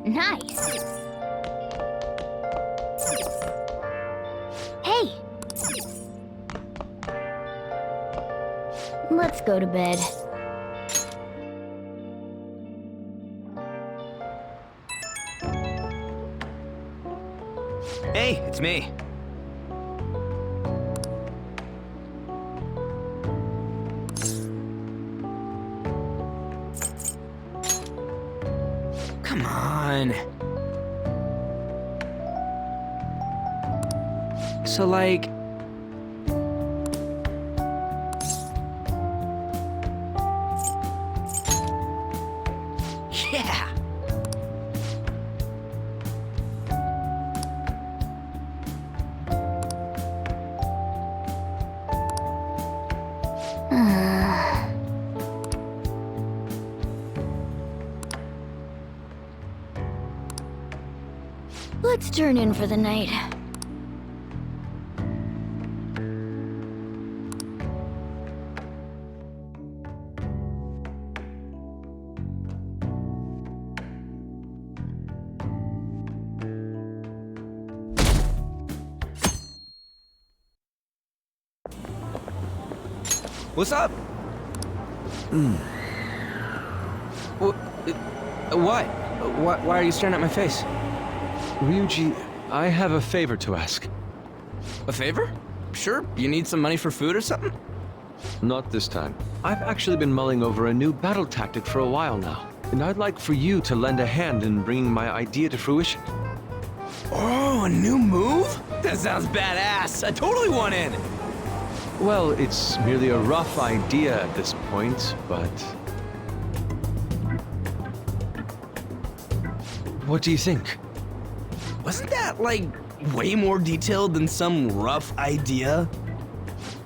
Nice. Hey! Let's go to bed. Hey, it's me. Come on. So, like... Yeah! Let's turn in for the night. What's up? What? Why are you staring at my face? Ryuji, I have a favor to ask. A favor? Sure, you need some money for food or something? Not this time. I've actually been mulling over a new battle tactic for a while now, and I'd like for you to lend a hand in bringing my idea to fruition. Oh, a new move? That sounds badass. I totally want in. Well, it's merely a rough idea at this point, but... What do you think? Wasn't that, like, way more detailed than some rough idea?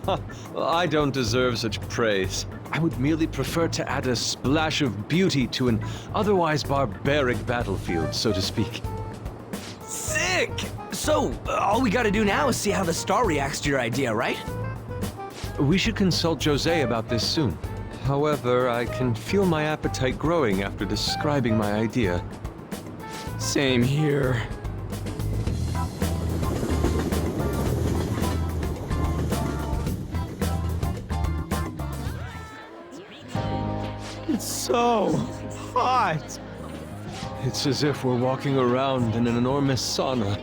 Well, I don't deserve such praise. I would merely prefer to add a splash of beauty to an otherwise barbaric battlefield, so to speak. Sick! So, all we gotta do now is see how the star reacts to your idea, right? We should consult José about this soon. However, I can feel my appetite growing after describing my idea. Same here. It's so hot. It's as if we're walking around in an enormous sauna.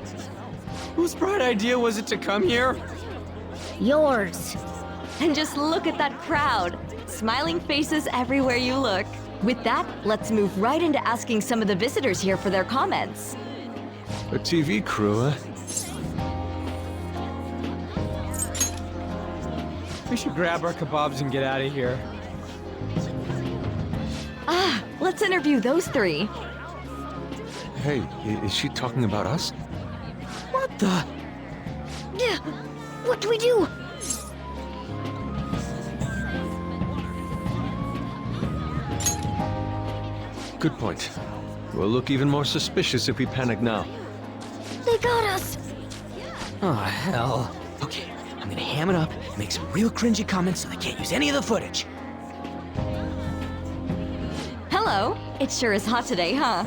Whose bright idea was it to come here? Yours. And just look at that crowd. Smiling faces everywhere you look. With that, let's move right into asking some of the visitors here for their comments. A TV crew, eh? We should grab our kebabs and get out of here. Ah, let's interview those three. Hey, is she talking about us? What the? Yeah. What do we do? Good point. We'll look even more suspicious if we panic now. They got us. Oh, hell. Okay, I'm gonna ham it up and make some real cringy comments so they can't use any of the footage. Hello. It sure is hot today, huh?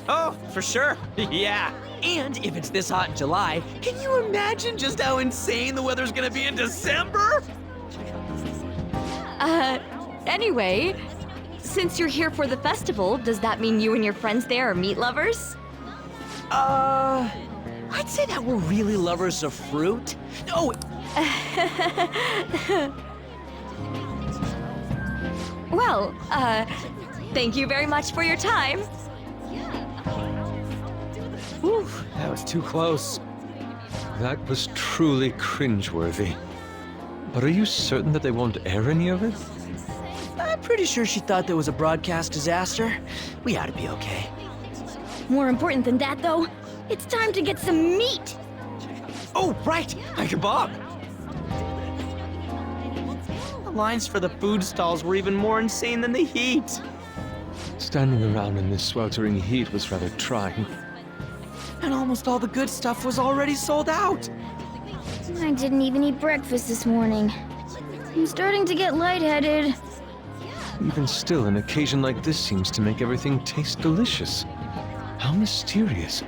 Oh, for sure. Yeah. And if it's this hot in July, can you imagine just how insane the weather's gonna be in December? Anyway, since you're here for the festival, does that mean you and your friends there are meat lovers? I'd say that we're really lovers of fruit. Oh, Well, thank you very much for your time. Whew, that was too close. That was truly cringeworthy. But are you certain that they won't air any of it? I'm pretty sure she thought there was a broadcast disaster. We ought to be okay. More important than that, though, it's time to get some meat. Oh, right, my kebab. The lines for the food stalls were even more insane than the heat. Standing around in this sweltering heat was rather trying. And almost all the good stuff was already sold out. I didn't even eat breakfast this morning. I'm starting to get lightheaded. Even still, an occasion like this seems to make everything taste delicious. How mysterious.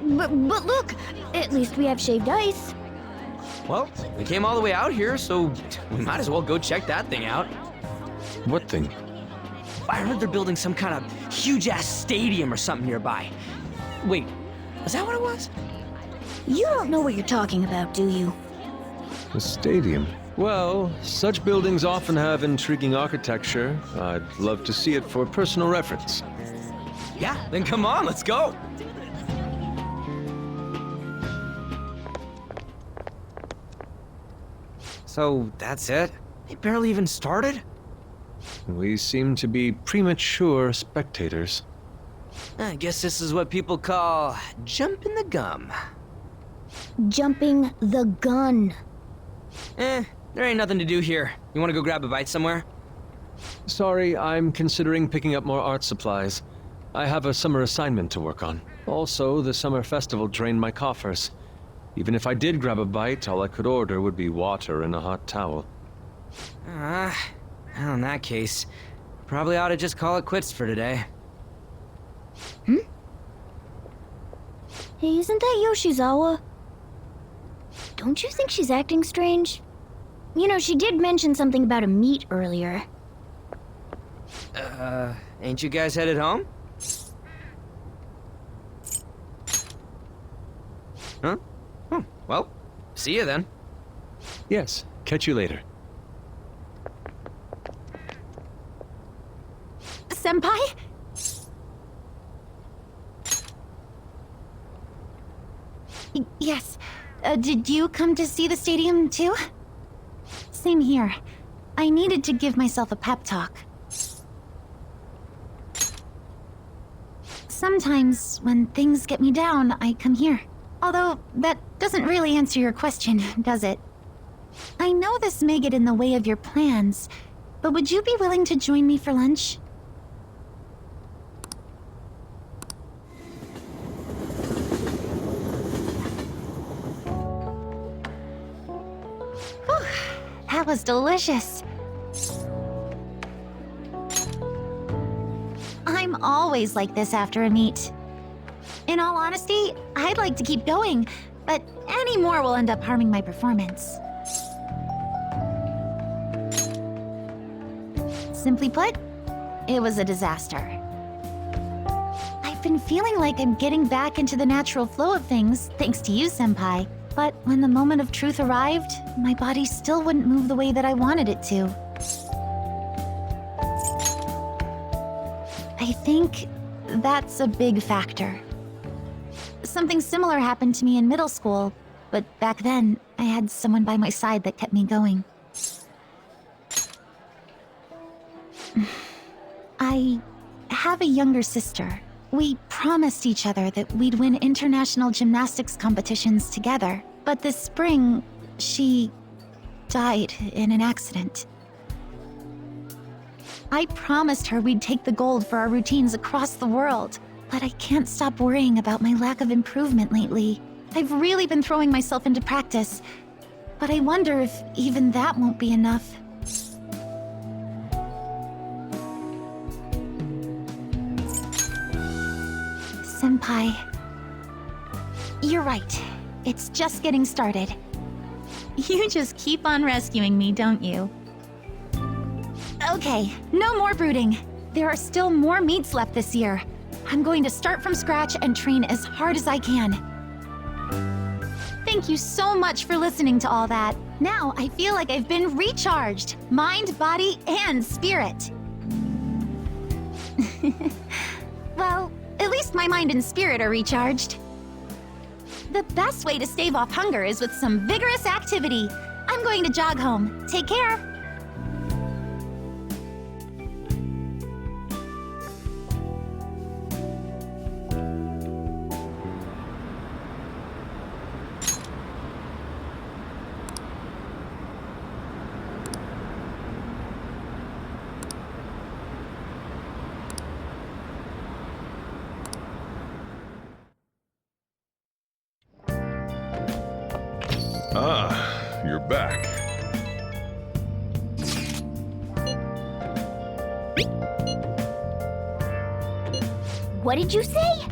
But look, at least we have shaved ice. Well, we came all the way out here, so we might as well go check that thing out. What thing? I heard they're building some kind of huge-ass stadium or something nearby. Wait, was that what it was? You don't know what you're talking about, do you? The stadium. Well, such buildings often have intriguing architecture. I'd love to see it for personal reference. Yeah, then come on, let's go. So, that's it? They barely even started? We seem to be premature spectators. I guess this is what people call jumping the gum. Jumping the gun. There ain't nothing to do here. You wanna go grab a bite somewhere? Sorry, I'm considering picking up more art supplies. I have a summer assignment to work on. Also, the summer festival drained my coffers. Even if I did grab a bite, all I could order would be water and a hot towel. Well, in that case, probably ought to just call it quits for today. Hey, isn't that Yoshizawa? Don't you think she's acting strange? You know, she did mention something about a meet earlier. Ain't you guys headed home? Huh? Oh, well, see you then. Yes, catch you later. Senpai? Yes. Did you come to see the stadium too? Same here. I needed to give myself a pep talk. Sometimes, when things get me down, I come here. Although, that doesn't really answer your question, does it? I know this may get in the way of your plans, but would you be willing to join me for lunch? Whew, that was delicious. I'm always like this after a meet. In all honesty, I'd like to keep going, but any more will end up harming my performance. Simply put, it was a disaster. I've been feeling like I'm getting back into the natural flow of things, thanks to you, Senpai. But when the moment of truth arrived, my body still wouldn't move the way that I wanted it to. I think that's a big factor. Something similar happened to me in middle school, but back then, I had someone by my side that kept me going. I have a younger sister. We promised each other that we'd win international gymnastics competitions together, but this spring, she died in an accident. I promised her we'd take the gold for our routines across the world, but I can't stop worrying about my lack of improvement lately. I've really been throwing myself into practice, but I wonder if even that won't be enough. Senpai, you're right. It's just getting started. You just keep on rescuing me, don't you? Okay, no more brooding. There are still more meets left this year. I'm going to start from scratch and train as hard as I can. Thank you so much for listening to all that. Now I feel like I've been recharged, mind, body, and spirit. Well, at least my mind and spirit are recharged. The best way to stave off hunger is with some vigorous activity. I'm going to jog home. Take care. Ah, you're back. What did you say?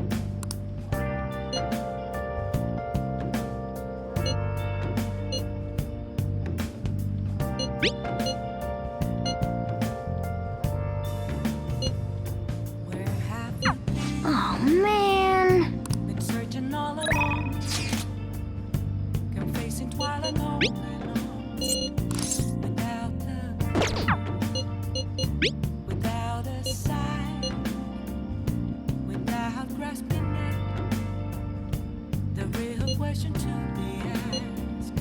Oh, man. Been searching all along, confessing while alone without a sign, without grasping it. The real question to be asked: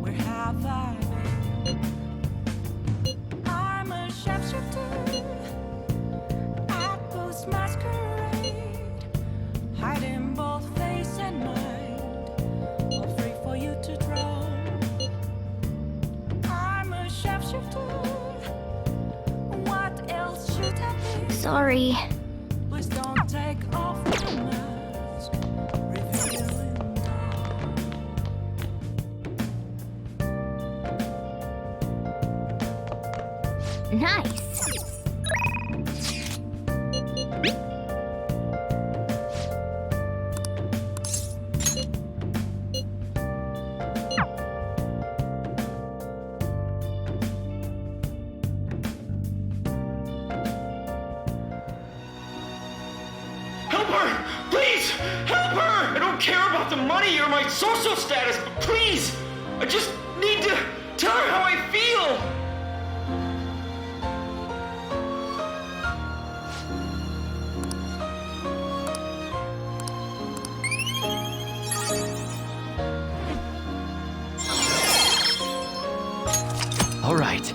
where have I been? I'm a sharpshooter at Ghost Masquerade, hiding both face and mind, all free for you to draw. I'm a sharpshooter. What else should I be? Sorry. Please don't take off my mask, revealing all. Nice. Help her! Please! Help her! I don't care about the money or my social status, but please! I just need to tell her how I feel! All right.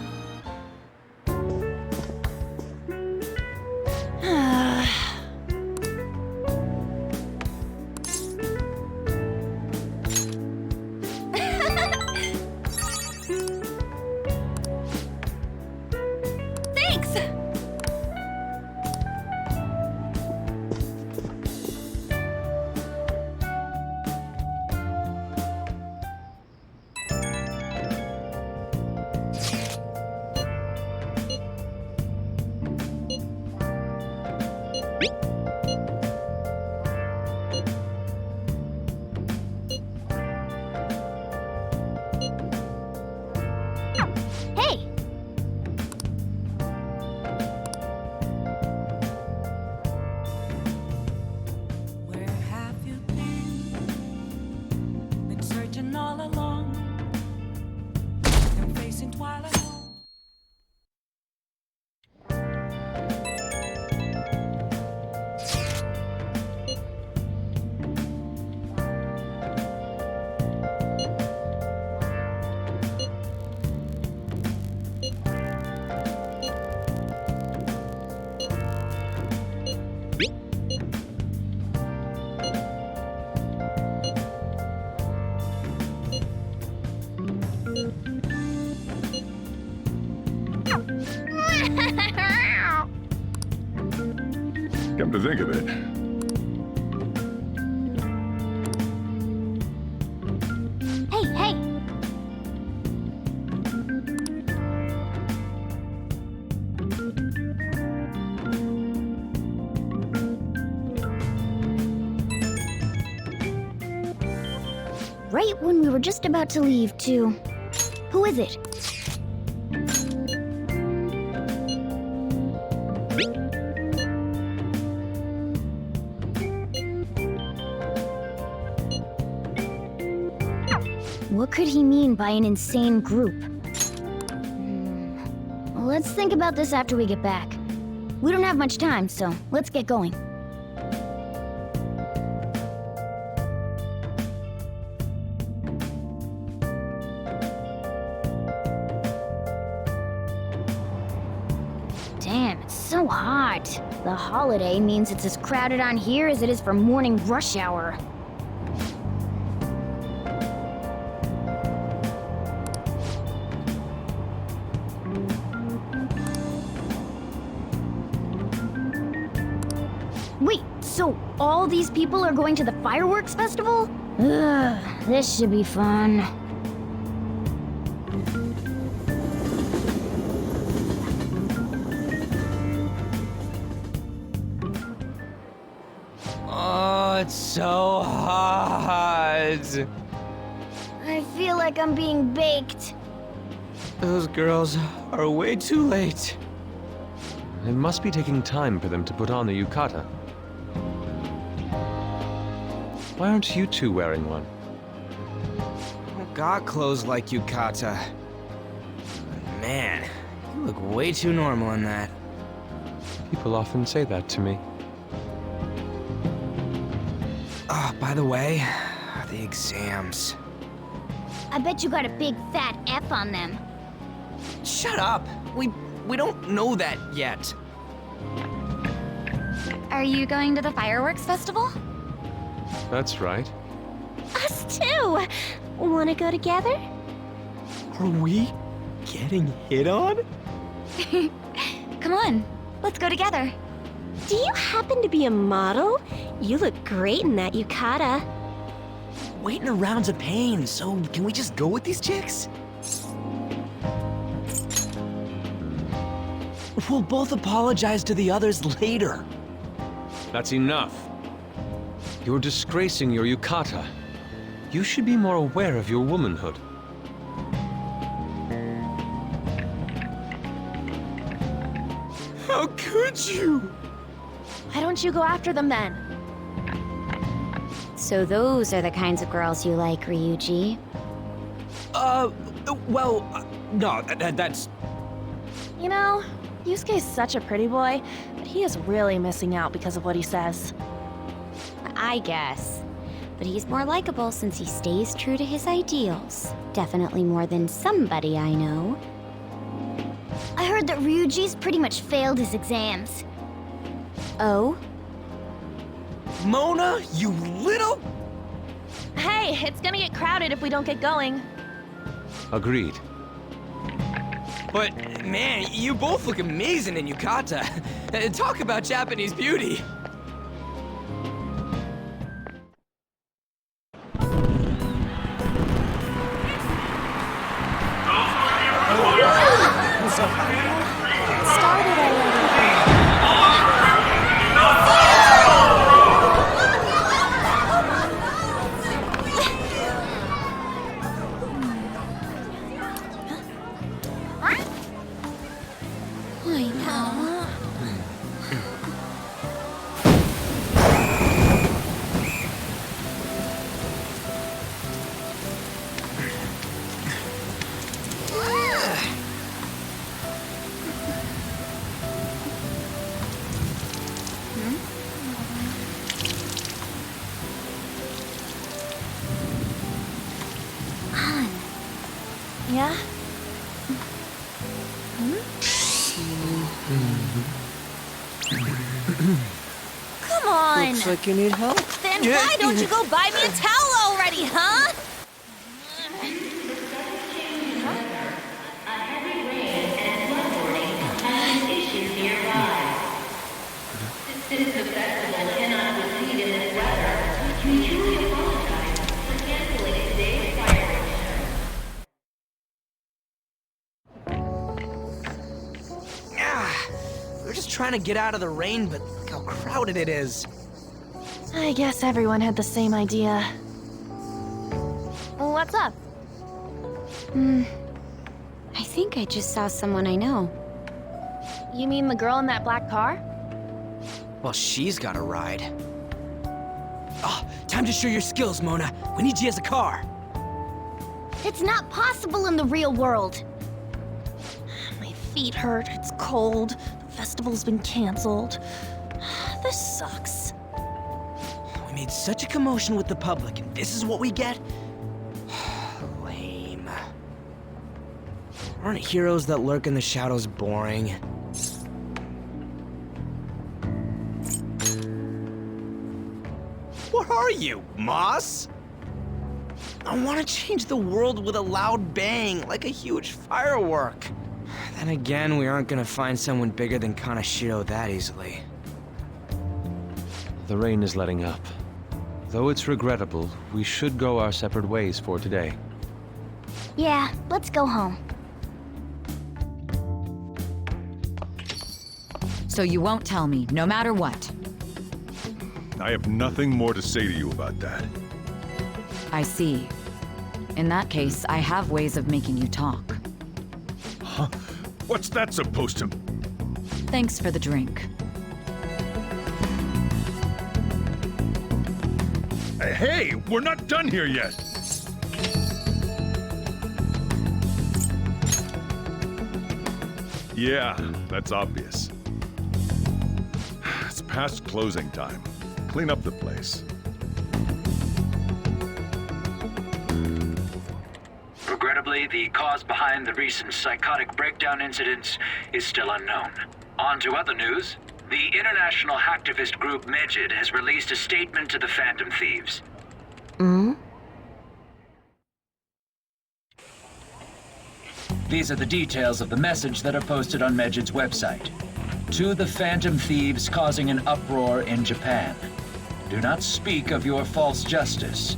Thanks! Hey! Where have you been? Been searching all along, confessing while alone. Come to think of it, Hey, hey! Right when we were just about to leave, too. Who is it? What could he mean by an insane group? Let's think about this after we get back. We don't have much time, so let's get going. Damn, it's so hot. The holiday means it's as crowded on here as it is for morning rush hour. Wait, so all these people are going to the fireworks festival? Ugh, this should be fun. it's so hot. I feel like I'm being baked. Those girls are way too late. It must be taking time for them to put on the yukata. Why aren't you two wearing one? I don't got clothes like yukata. But man, you look way too normal in that. People often say that to me. Oh, by the way, the exams. I bet you got a big fat F on them. Shut up. We don't know that yet. Are you going to the fireworks festival? That's right. Us too. Wanna go together? Are we getting hit on? Come on, let's go together. Do you happen to be a model? You look great in that yukata. Waiting around's a pain, so can we just go with these chicks? We'll both apologize to the others later. That's enough. You're disgracing your yukata. You should be more aware of your womanhood. How could you? Why don't you go after them then? So those are the kinds of girls you like, Ryuji. No, that's... You know, Yusuke's such a pretty boy, but he is really missing out because of what he says. I guess. But he's more likable since he stays true to his ideals. Definitely more than somebody I know. I heard that Ryuji's pretty much failed his exams. Oh? Mona, you little... Hey, it's gonna get crowded if we don't get going. Agreed. But, man, you both look amazing in yukata. Talk about Japanese beauty. Started already. I know. Yeah? Come on! Looks like you need help. Then why don't you go buy me a towel already, huh? We're just trying to get out of the rain, but look how crowded it is. I guess everyone had the same idea. What's up? I think I just saw someone I know. You mean the girl in that black car? Well, she's got a ride. Oh, time to show your skills, Mona. We need you as a car. It's not possible in the real world. My feet hurt, it's cold, the festival's been canceled. This sucks. We made such a commotion with the public, and this is what we get? Lame. Aren't heroes that lurk in the shadows boring? What are you, Moss? I want to change the world with a loud bang, like a huge firework. Then again, we aren't gonna find someone bigger than Kaneshiro that easily. The rain is letting up. Though it's regrettable, we should go our separate ways for today. Yeah, let's go home. So you won't tell me, no matter what. I have nothing more to say to you about that. I see. In that case, I have ways of making you talk. Huh? What's that supposed to... Thanks for the drink. Hey, we're not done here yet! Yeah, that's obvious. It's past closing time. Clean up the place. Regrettably, the cause behind the recent psychotic breakdown incidents is still unknown. On to other news. The international hacktivist group Medjed has released a statement to the Phantom Thieves. These are the details of the message that are posted on Medjed's website. To the Phantom Thieves causing an uproar in Japan. Do not speak of your false justice.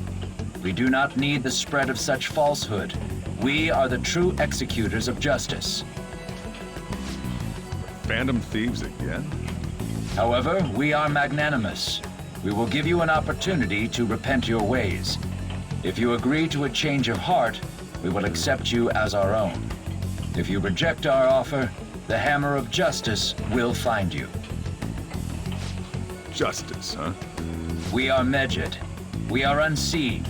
We do not need the spread of such falsehood. We are the true executors of justice. Phantom Thieves again? However, we are magnanimous. We will give you an opportunity to repent your ways. If you agree to a change of heart, we will accept you as our own. If you reject our offer, the hammer of justice will find you. Justice, huh? We are Medjed. We are unseen.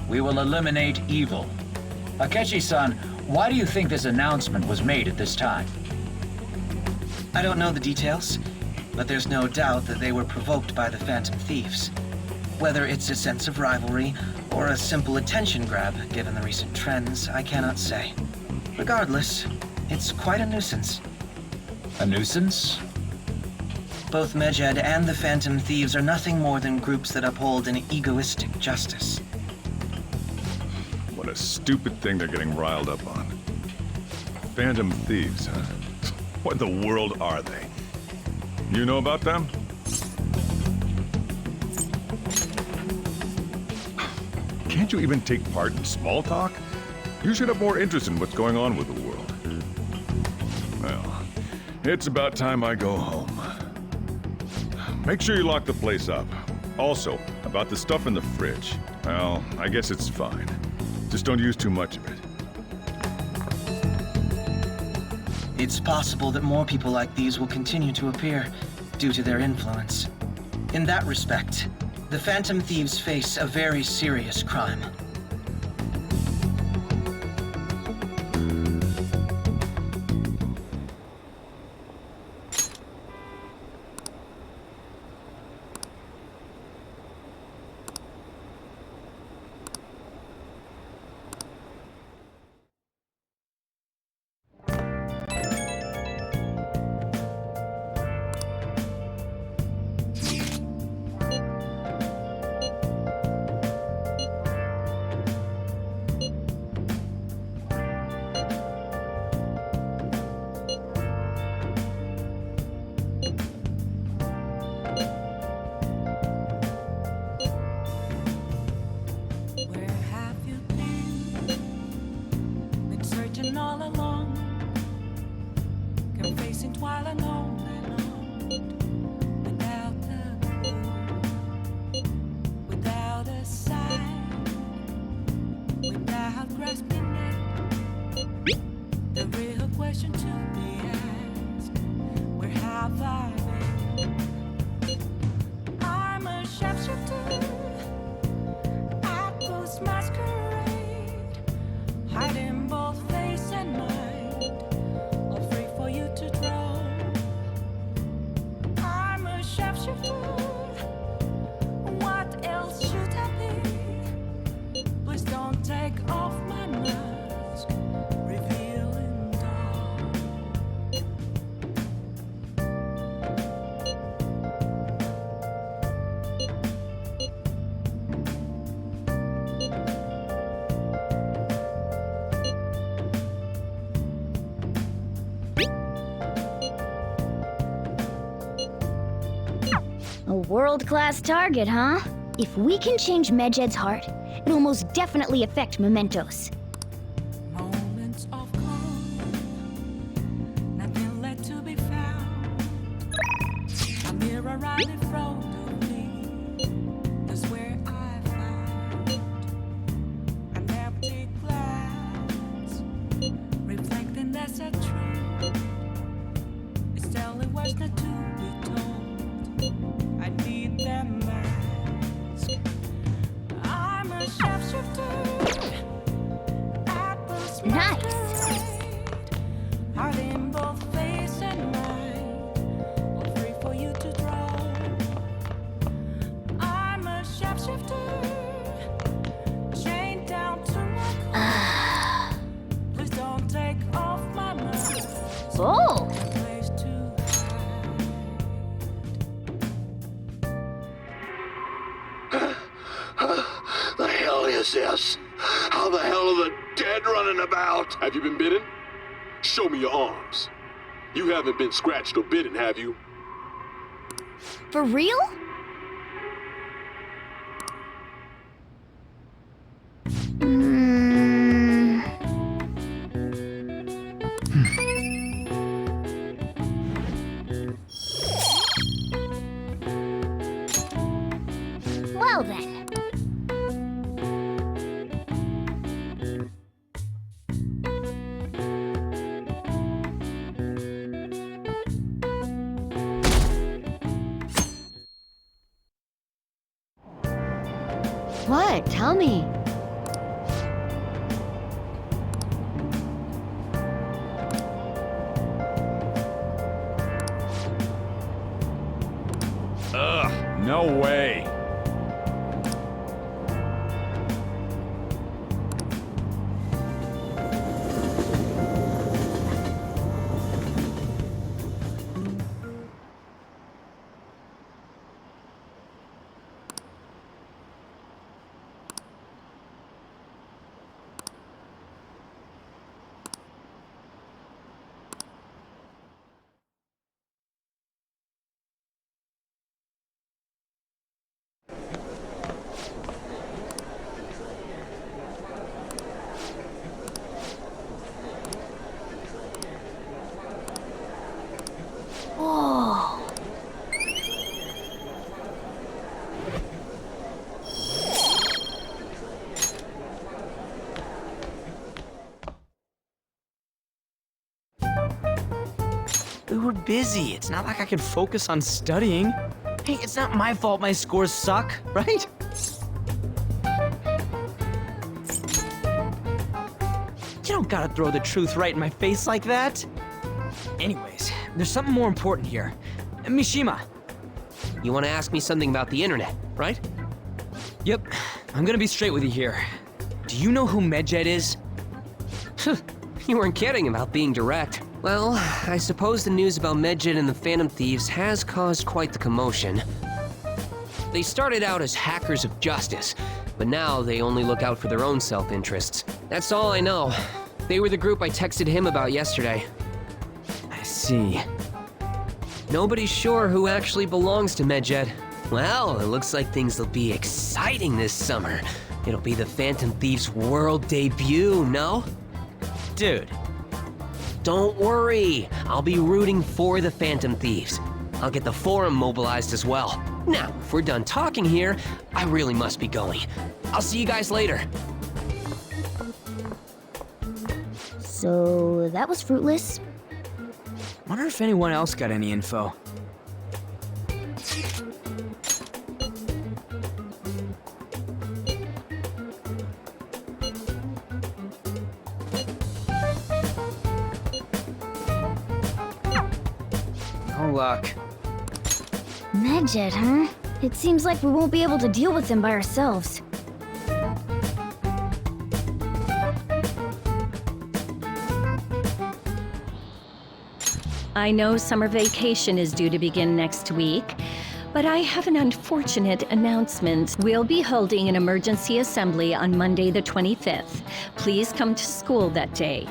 We will eliminate evil. Akechi-san, why do you think this announcement was made at this time? I don't know the details, but there's no doubt that they were provoked by the Phantom Thieves. Whether it's a sense of rivalry or a simple attention grab, given the recent trends, I cannot say. Regardless, it's quite a nuisance. A nuisance? Both Medjed and the Phantom Thieves are nothing more than groups that uphold an egoistic justice. What a stupid thing they're getting riled up on. Phantom Thieves, huh? What in the world are they? You know about them? Can't you even take part in small talk? You should have more interest in what's going on with the world. Well, it's about time I go home. Make sure you lock the place up. Also, about the stuff in the fridge. Well, I guess it's fine. Just don't use too much of it. It's possible that more people like these will continue to appear due to their influence. In that respect, the Phantom Thieves face a very serious crime. All along, confessing while alone without a clue, without a sign, without grasping it. The real question to be asked: where have I been? I'm a sharpshooter at Ghost Masquerade, hiding both face and mind, all free for you to draw. I'm a sharpshooter. What else should I be? Please don't take off my mask, revealing dawn. A world-class target, huh? If we can change Medjed's heart, it'll most definitely affect Mementos. Moments of calm, nothing left to be found. A mirror right in front of me, shapeshifter, chained down to my core. Please don't take off my mask. Oh! Place to The hell is this? How the hell are the dead running about? Have you been bitten? Show me your arms. You haven't been scratched or bitten, have you? For real? Well then. What? Tell me. Ugh, no way. Whoa. We were busy. It's not like I could focus on studying. Hey, it's not my fault my scores suck, right? You don't gotta throw the truth right in my face like that. Anyways, there's something more important here. Mishima. You want to ask me something about the internet, right? Yep, I'm gonna be straight with you here. Do you know who Medjed is? You weren't kidding about being direct. Well, I suppose the news about Medjed and the Phantom Thieves has caused quite the commotion. They started out as hackers of justice, but now they only look out for their own self-interests. That's all I know. They were the group I texted him about yesterday. I see. Nobody's sure who actually belongs to Medjed. Well, it looks like things will be exciting this summer. It'll be the Phantom Thieves' world debut, no? Dude. Don't worry, I'll be rooting for the Phantom Thieves. I'll get the forum mobilized as well. Now, if we're done talking here, I really must be going. I'll see you guys later. So that was fruitless. Wonder if anyone else got any info. No luck. Medjed, huh? It seems like we won't be able to deal with them by ourselves. I know summer vacation is due to begin next week, but I have an unfortunate announcement. We'll be holding an emergency assembly on Monday the 25th. Please come to school that day.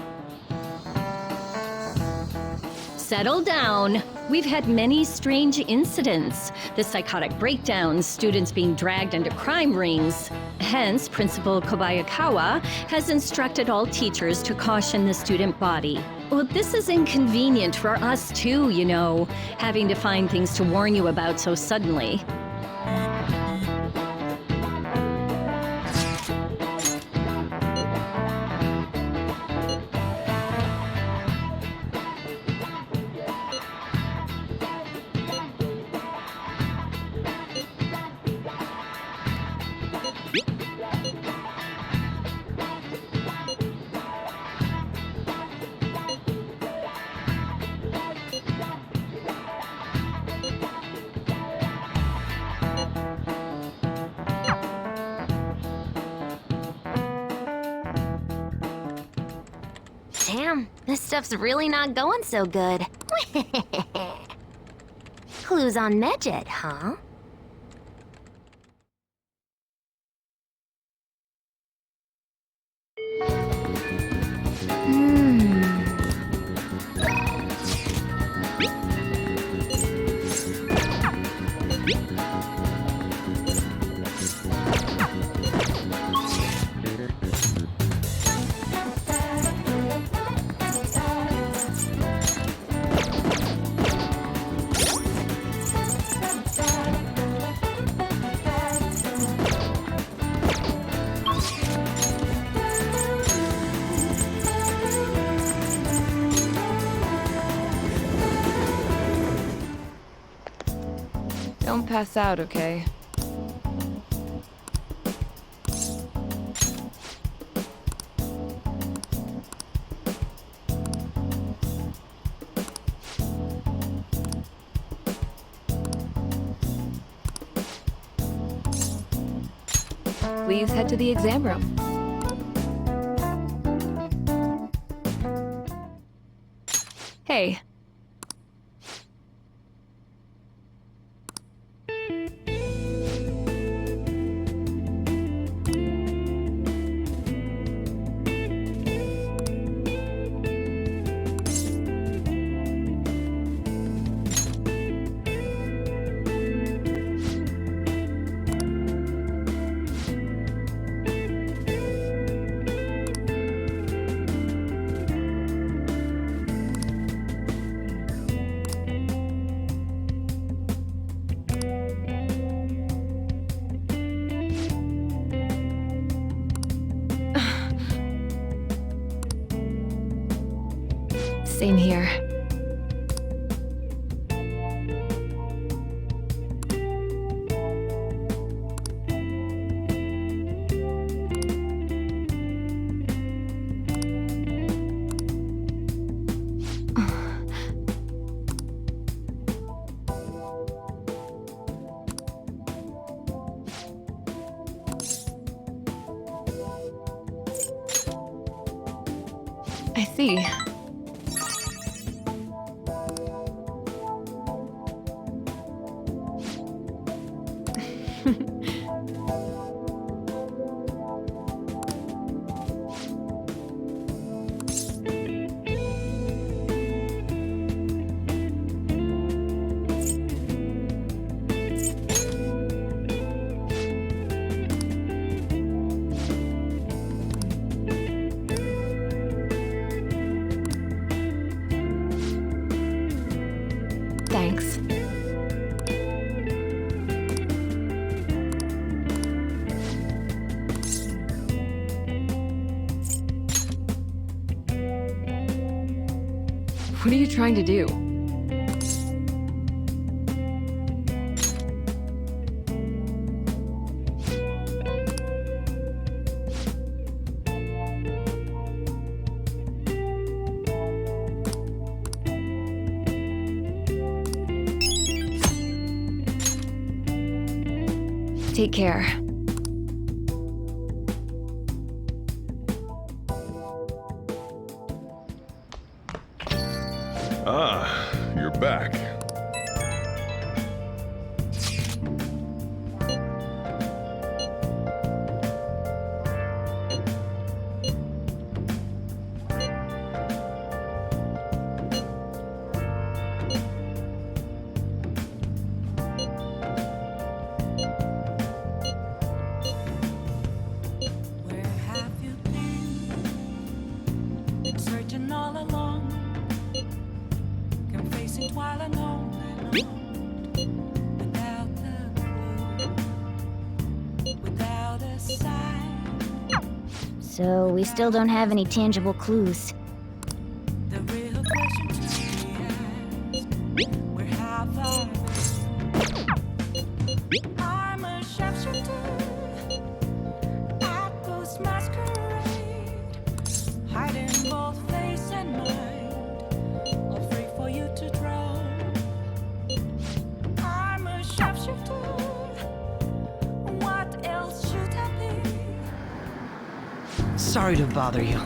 Settle down. We've had many strange incidents. The psychotic breakdowns, students being dragged into crime rings. Hence, Principal Kobayakawa has instructed all teachers to caution the student body. Well, this is inconvenient for us too, you know, having to find things to warn you about so suddenly. Damn, this stuff's really not going so good. Clues on Medjed, huh? Don't pass out, okay? Please head to the exam room. Hey. Same here. I see. Thanks. What are you trying to do? Take care. Ah, you're back. Searching all along, confessing while alone without a clue, without a sign. So we still don't have any tangible clues. The real question to be asked, where have I been? I'm a sharpshooter, I ghost masquerade, hiding both face and mind, all free for you to draw. I'm a sharpshooter, what else should I be? Sorry to bother you.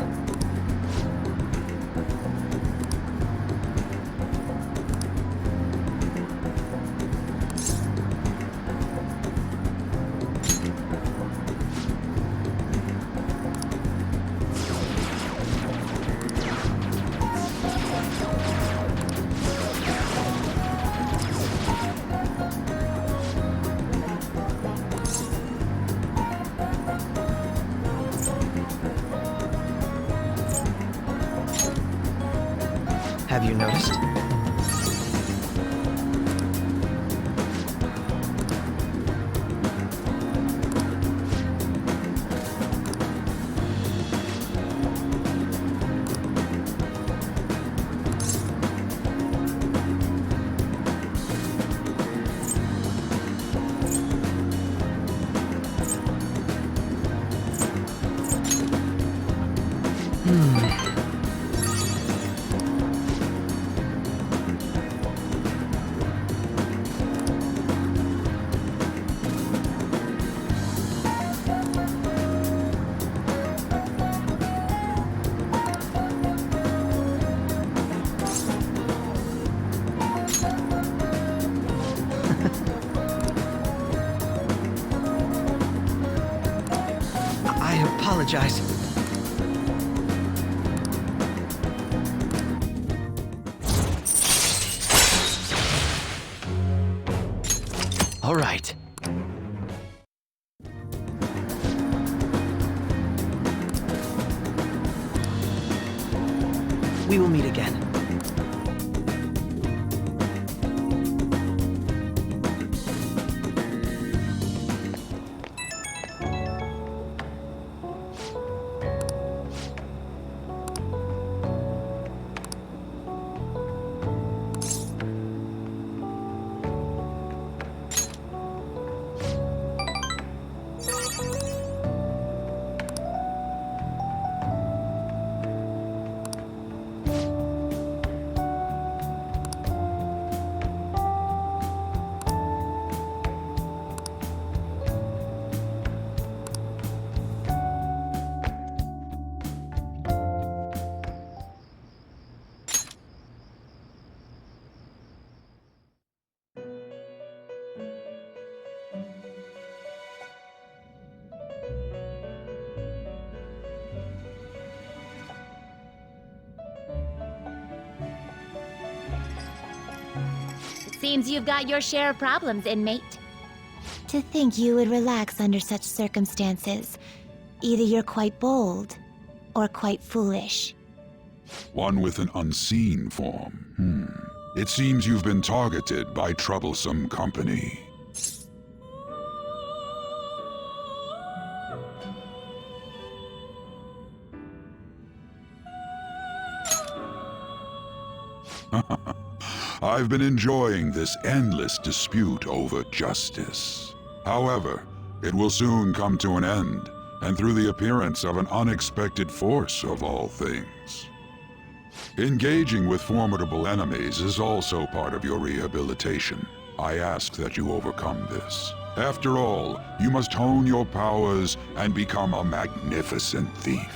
Have you noticed? I apologize. All right. We will meet again. Seems you've got your share of problems, inmate. To think you would relax under such circumstances. Either you're quite bold, or quite foolish. One with an unseen form. It seems you've been targeted by troublesome company. I've been enjoying this endless dispute over justice. However, it will soon come to an end, and through the appearance of an unexpected force of all things. Engaging with formidable enemies is also part of your rehabilitation. I ask that you overcome this. After all, you must hone your powers and become a magnificent thief.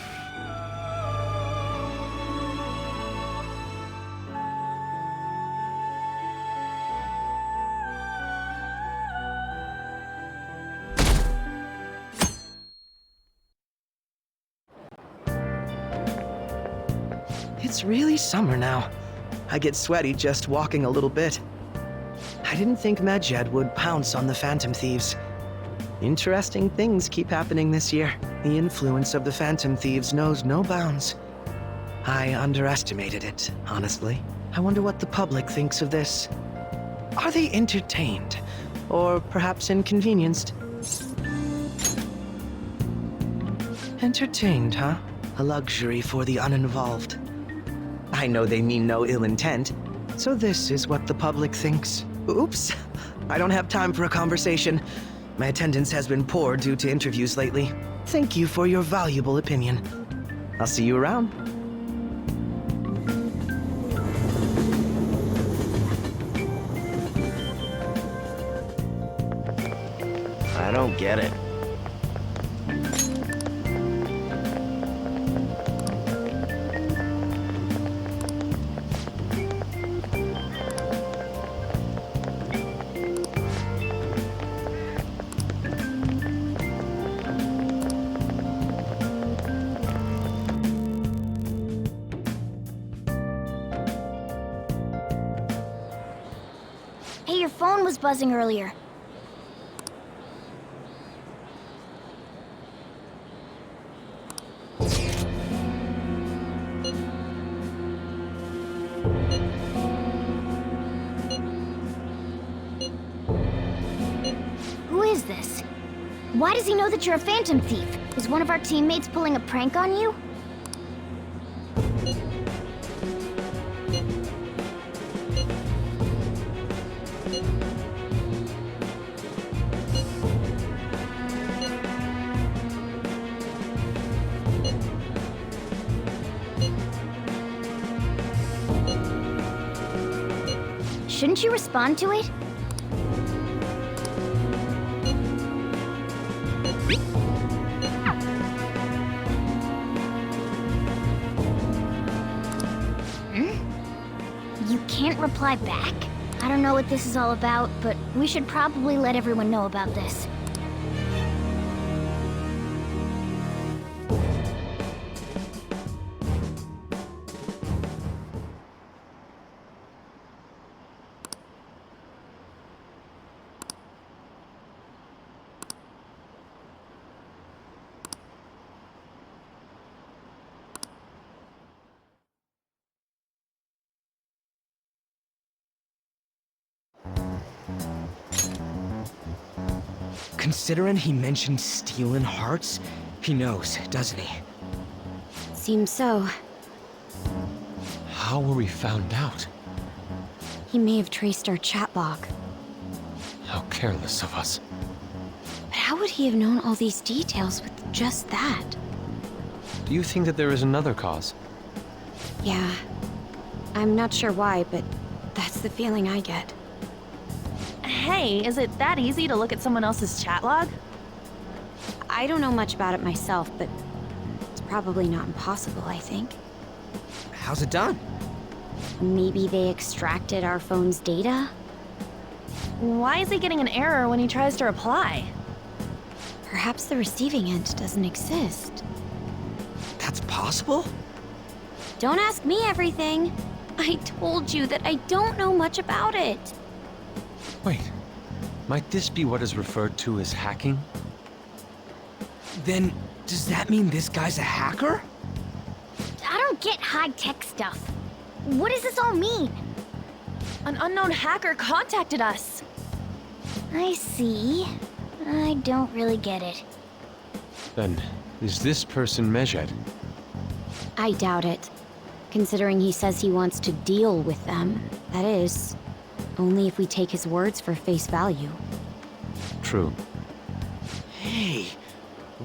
It's really summer now. I get sweaty just walking a little bit. I didn't think Medjed would pounce on the Phantom Thieves. Interesting things keep happening this year. The influence of the Phantom Thieves knows no bounds. I underestimated it, honestly. I wonder what the public thinks of this. Are they entertained? Or perhaps inconvenienced? Entertained, huh? A luxury for the uninvolved. I know they mean no ill intent, so this is what the public thinks. Oops, I don't have time for a conversation. My attendance has been poor due to interviews lately. Thank you for your valuable opinion. I'll see you around. I don't get it. Hey, your phone was buzzing earlier. Why does he know that you're a Phantom Thief? Is one of our teammates pulling a prank on you? Shouldn't you respond to it? You can't reply back? I don't know what this is all about, but we should probably let everyone know about this. Considering he mentioned stealing hearts, he knows, doesn't he? Seems so. How were we found out? He may have traced our chat log. How careless of us. But how would he have known all these details with just that? Do you think that there is another cause? Yeah. I'm not sure why, but that's the feeling I get. Hey, is it that easy to look at someone else's chat log? I don't know much about it myself, but it's probably not impossible, I think. How's it done? Maybe they extracted our phone's data? Why is he getting an error when he tries to reply? Perhaps the receiving end doesn't exist. That's possible? Don't ask me everything. I told you that I don't know much about it. Wait, might this be what is referred to as hacking? Then, does that mean this guy's a hacker? I don't get high-tech stuff. What does this all mean? An unknown hacker contacted us. I see. I don't really get it. Then, is this person Medjed? I doubt it. Considering he says he wants to deal with them. That is, only if we take his words for face value. True. Hey,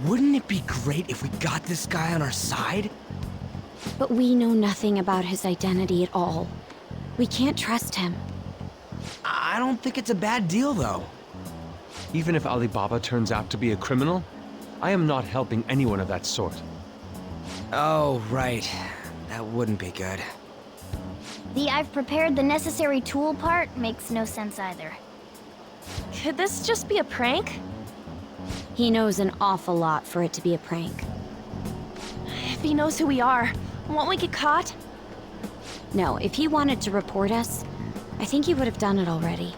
wouldn't it be great if we got this guy on our side? But we know nothing about his identity at all. We can't trust him. I don't think it's a bad deal, though. Even if Alibaba turns out to be a criminal, I am not helping anyone of that sort. Oh, right. That wouldn't be good. The I've prepared the necessary tool part makes no sense either. Could this just be a prank? He knows an awful lot for it to be a prank. If he knows who we are, won't we get caught? No, if he wanted to report us, I think he would have done it already.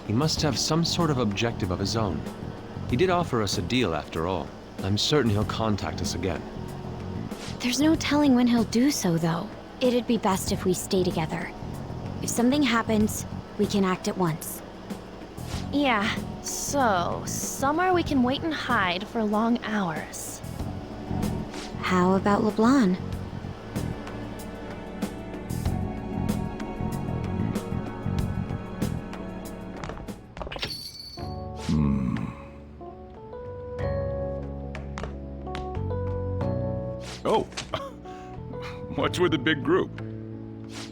He must have some sort of objective of his own. He did offer us a deal after all. I'm certain he'll contact us again. There's no telling when he'll do so, though. It'd be best if we stay together. If something happens, we can act at once. Yeah, so somewhere we can wait and hide for long hours. How about LeBlanc? Oh, what's with the big group?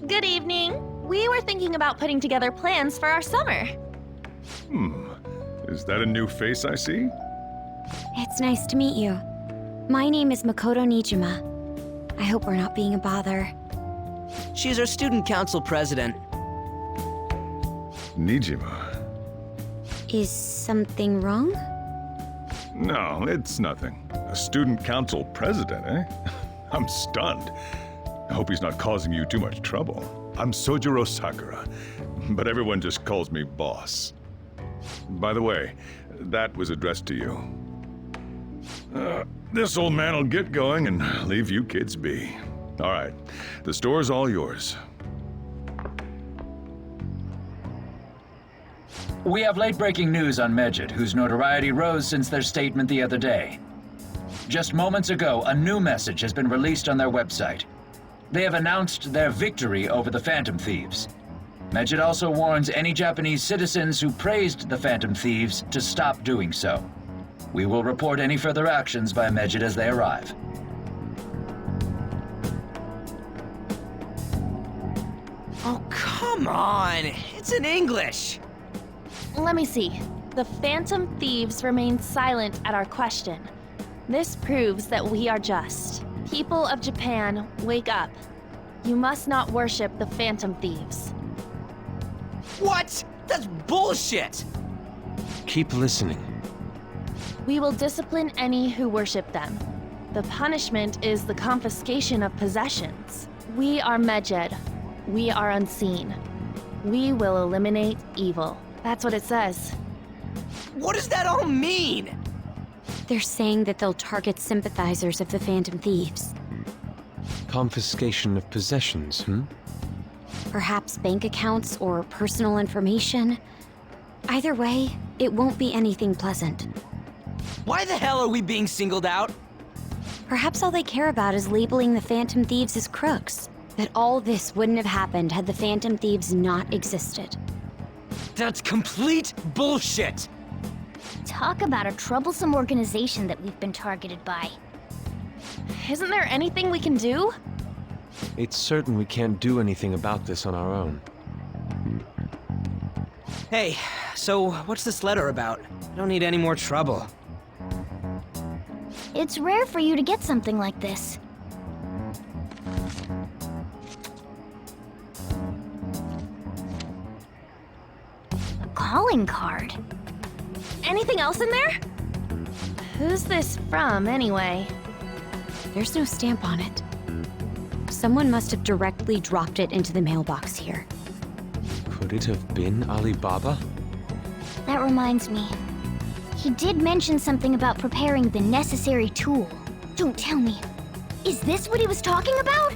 Good evening. We were thinking about putting together plans for our summer. Is that a new face I see? It's nice to meet you. My name is Makoto Nijima. I hope we're not being a bother. She's our student council president. Nijima. Is something wrong? No, it's nothing. A student council president, eh? I'm stunned. I hope he's not causing you too much trouble. I'm Sojiro Sakura, but everyone just calls me boss. By the way, that was addressed to you. This old man will get going and leave you kids be. All right, the store's all yours. We have late-breaking news on Medjed, whose notoriety rose since their statement the other day. Just moments ago, a new message has been released on their website. They have announced their victory over the Phantom Thieves. Medjed also warns any Japanese citizens who praised the Phantom Thieves to stop doing so. We will report any further actions by Medjed as they arrive. Oh, come on! It's in English! Let me see. The Phantom Thieves remain silent at our question. This proves that we are just. People of Japan, wake up. You must not worship the Phantom Thieves. What? That's bullshit! Keep listening. We will discipline any who worship them. The punishment is the confiscation of possessions. We are Medjed. We are unseen. We will eliminate evil. That's what it says. What does that all mean? They're saying that they'll target sympathizers of the Phantom Thieves. Confiscation of possessions, Perhaps bank accounts or personal information. Either way, it won't be anything pleasant. Why the hell are we being singled out? Perhaps all they care about is labeling the Phantom Thieves as crooks. That all this wouldn't have happened had the Phantom Thieves not existed. That's complete bullshit! Talk about a troublesome organization that we've been targeted by. Isn't there anything we can do? It's certain we can't do anything about this on our own. Hey, so what's this letter about? I don't need any more trouble. It's rare for you to get something like this. A calling card. Anything else in there? Who's this from, anyway? There's no stamp on it. Someone must have directly dropped it into the mailbox here. Could it have been Alibaba? That reminds me. He did mention something about preparing the necessary tool. Don't tell me. Is this what he was talking about?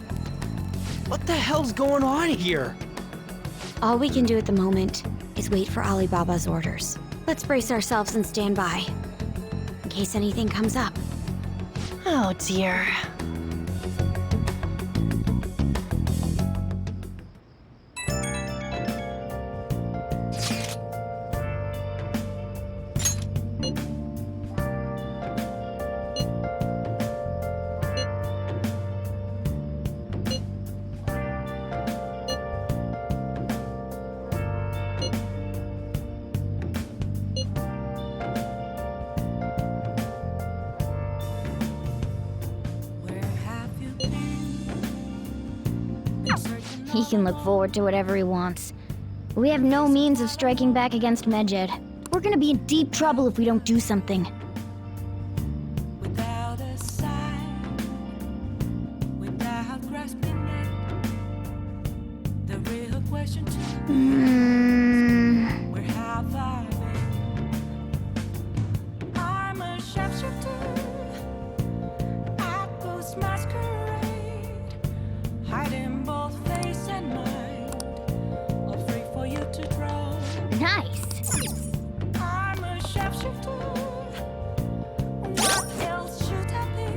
What the hell's going on here? All we can do at the moment is wait for Alibaba's orders. Let's brace ourselves and stand by, in case anything comes up. Oh dear. He can look forward to whatever he wants. We have no means of striking back against Medjed. We're gonna be in deep trouble if we don't do something. Without a sign, without grasping it, the real question to me, where have I been? I'm a sharpshooter at Ghost Masquerade, hiding both face and mind, all free for you to draw. Nice. I'm a sharpshooter. What else should I be?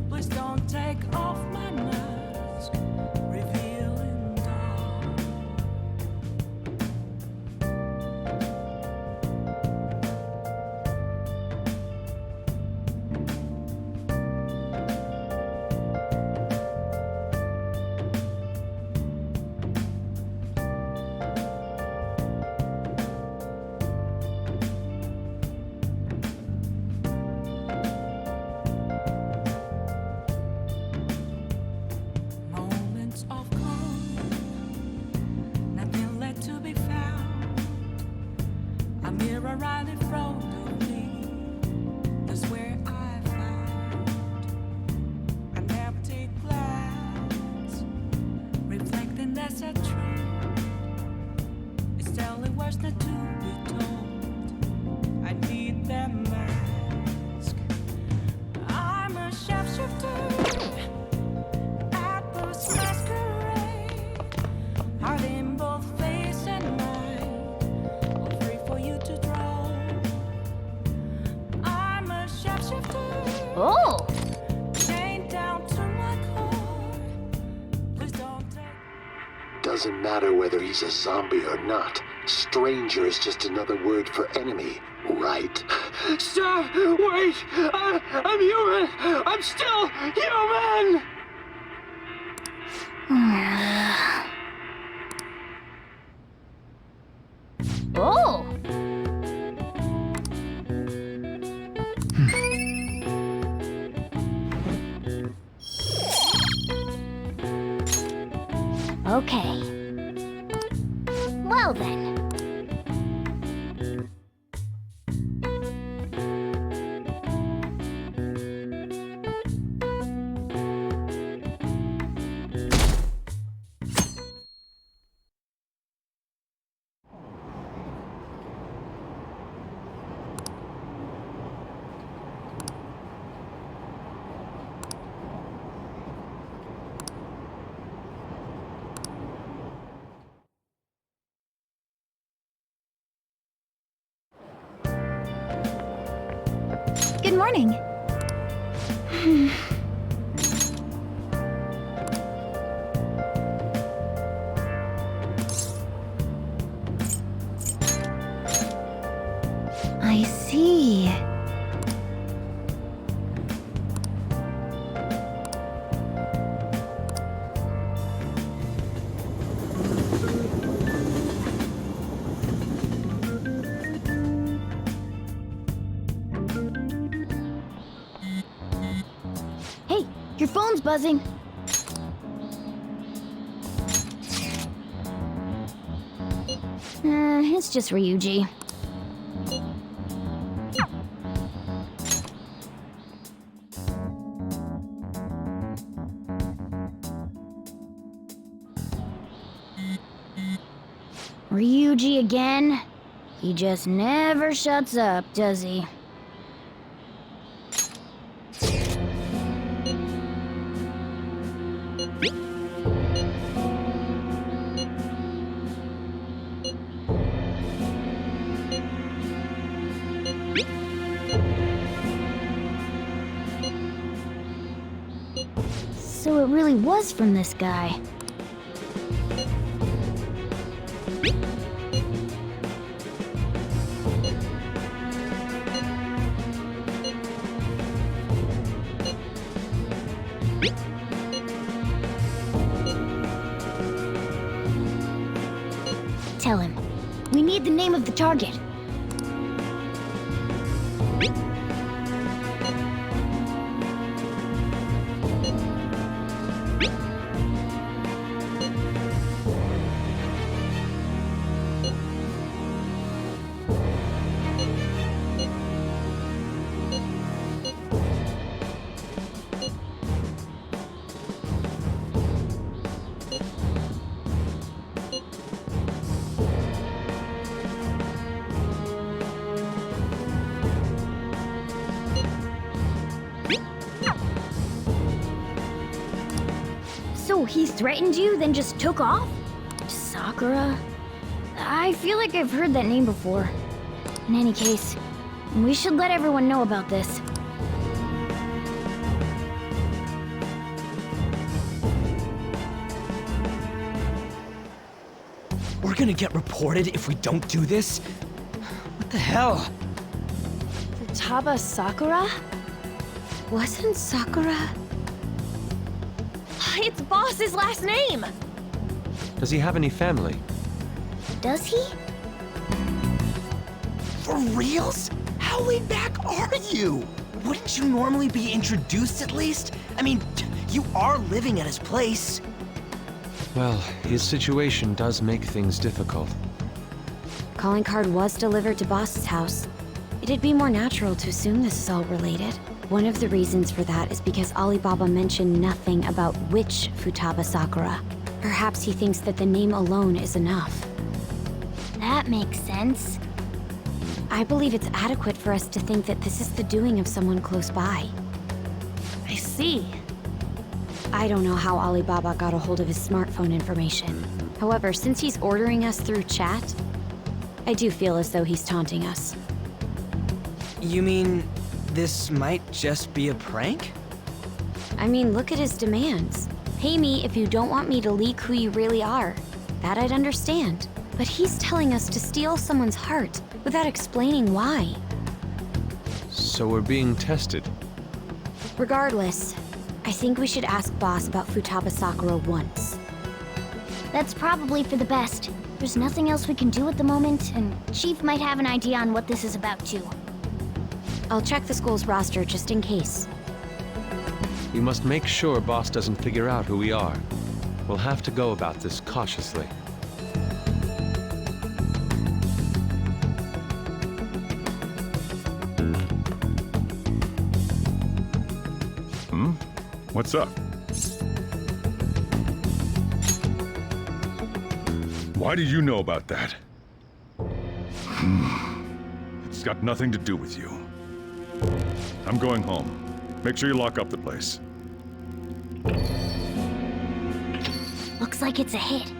Please don't take off my mask, revealing dawn. shapeshifter. Oh! Chained down to my core. Please don't take. Doesn't matter whether he's a zombie or not. Stranger is just another word for enemy, right? Stop! Wait! I'm human! I'm still human! Oh! Okay. Well then. Good morning. I see. Hey, your phone's buzzing. It's just Ryuji. Ryuji again? He just never shuts up, does he? So it really was from this guy. Tell him. We need the name of the target. So he threatened you, then just took off? Sakura? I feel like I've heard that name before. In any case, we should let everyone know about this. We're gonna get reported if we don't do this? What the hell? Futaba Sakura? Wasn't Sakura? It's Boss's last name! Does he have any family? Does he? For reals? How laid back are you? Wouldn't you normally be introduced at least? I mean, you are living at his place. Well, his situation does make things difficult. Calling card was delivered to Boss's house. It'd be more natural to assume this is all related. One of the reasons for that is because Alibaba mentioned nothing about which Futaba Sakura. Perhaps he thinks that the name alone is enough. That makes sense. I believe it's adequate for us to think that this is the doing of someone close by. I see. I don't know how Alibaba got a hold of his smartphone information. However, since he's ordering us through chat, I do feel as though he's taunting us. You mean this might just be a prank? I mean, look at his demands. Pay me if you don't want me to leak who you really are. That I'd understand. But he's telling us to steal someone's heart without explaining why. So we're being tested. Regardless, I think we should ask Boss about Futaba Sakura once. That's probably for the best. There's nothing else we can do at the moment, and Chief might have an idea on what this is about too. I'll check the school's roster just in case. We must make sure Boss doesn't figure out who we are. We'll have to go about this cautiously. What's up? Why do you know about that? It's got nothing to do with you. I'm going home. Make sure you lock up the place. Looks like it's a hit.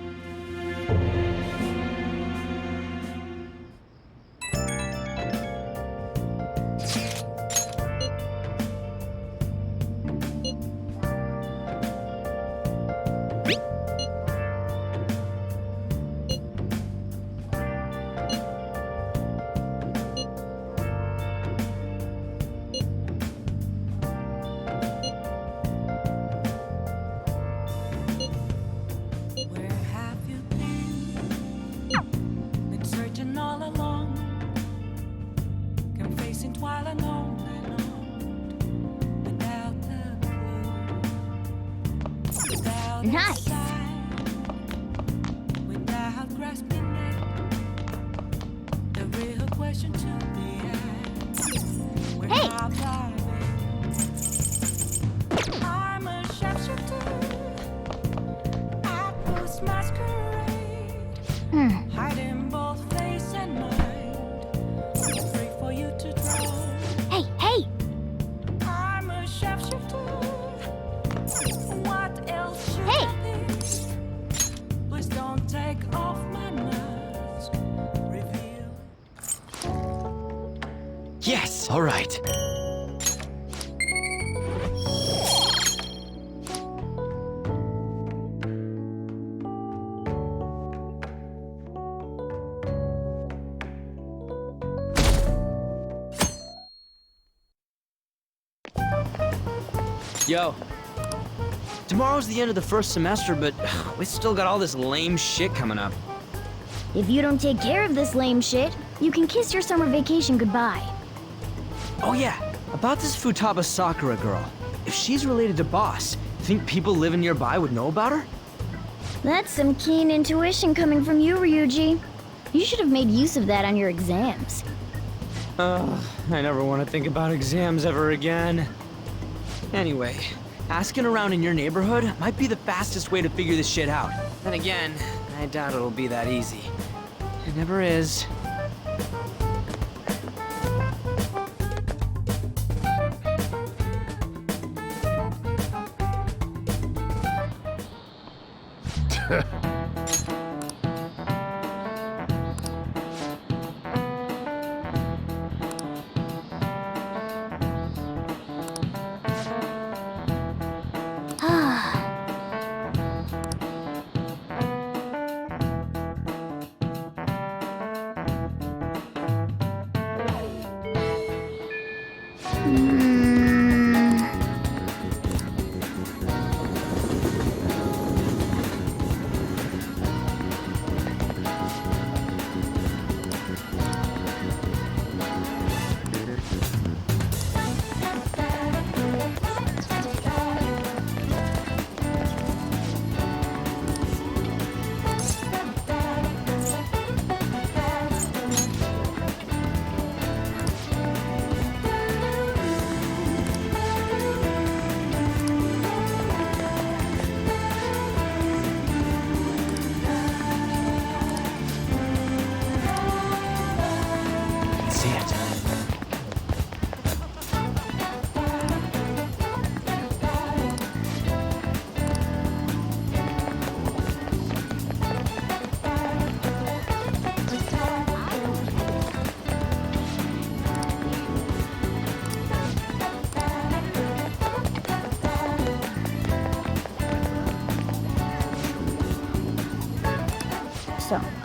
Nice. Without grasping it, the real question to be asked. Hey! I'm a sharpshooter. I post masquerade. Hiding both face and mind. Free for you to draw. Hey, hey! I'm a sharpshooter. What else should I be? Please don't take off my mask. Reveal. Yes, all right. Yo. Tomorrow's the end of the first semester, but we still got all this lame shit coming up. If you don't take care of this lame shit, you can kiss your summer vacation goodbye. Oh yeah, about this Futaba Sakura girl. If she's related to Boss, think people living nearby would know about her? That's some keen intuition coming from you, Ryuji. You should have made use of that on your exams. I never want to think about exams ever again. Anyway, asking around in your neighborhood might be the fastest way to figure this shit out. Then again, I doubt it'll be that easy. It never is.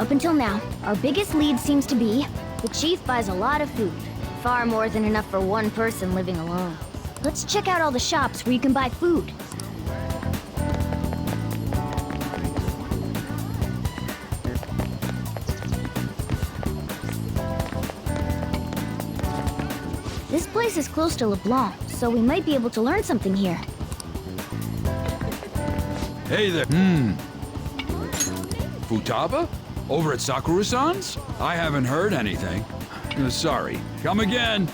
Up until now, our biggest lead seems to be the chief buys a lot of food. Far more than enough for one person living alone. Let's check out all the shops where you can buy food. This place is close to LeBlanc, so we might be able to learn something here. Hey there. Futaba? Over at Sakura-san's? I haven't heard anything. Sorry. Come again.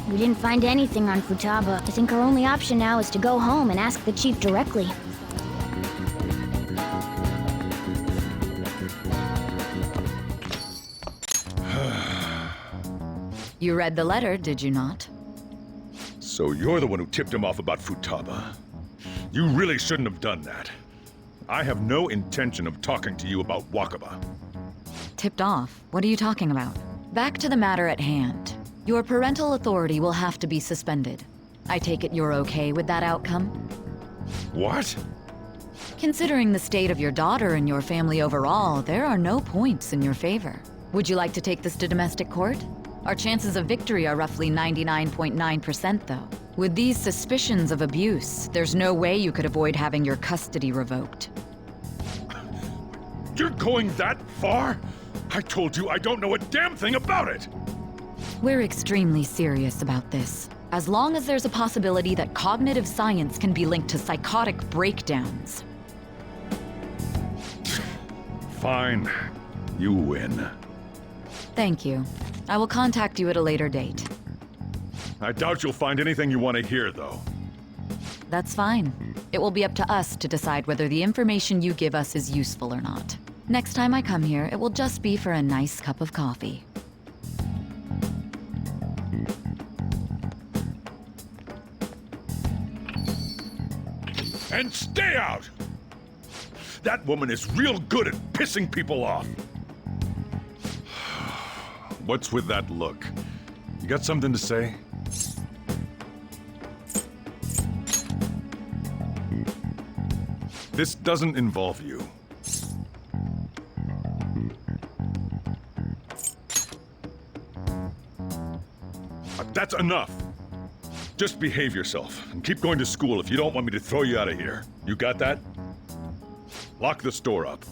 We didn't find anything on Futaba. I think our only option now is to go home and ask the chief directly. You read the letter, did you not? So you're the one who tipped him off about Futaba. You really shouldn't have done that. I have no intention of talking to you about Wakaba. Tipped off? What are you talking about? Back to the matter at hand. Your parental authority will have to be suspended. I take it you're okay with that outcome? What? Considering the state of your daughter and your family overall, there are no points in your favor. Would you like to take this to domestic court? Our chances of victory are roughly 99.9%, though. With these suspicions of abuse, there's no way you could avoid having your custody revoked. You're going that far? I told you I don't know a damn thing about it! We're extremely serious about this. As long as there's a possibility that cognitive science can be linked to psychotic breakdowns. Fine. You win. Thank you. I will contact you at a later date. I doubt you'll find anything you want to hear, though. That's fine. It will be up to us to decide whether the information you give us is useful or not. Next time I come here, it will just be for a nice cup of coffee. And stay out! That woman is real good at pissing people off. What's with that look? You got something to say? This doesn't involve you. That's enough! Just behave yourself, and keep going to school if you don't want me to throw you out of here. You got that? Lock the store up.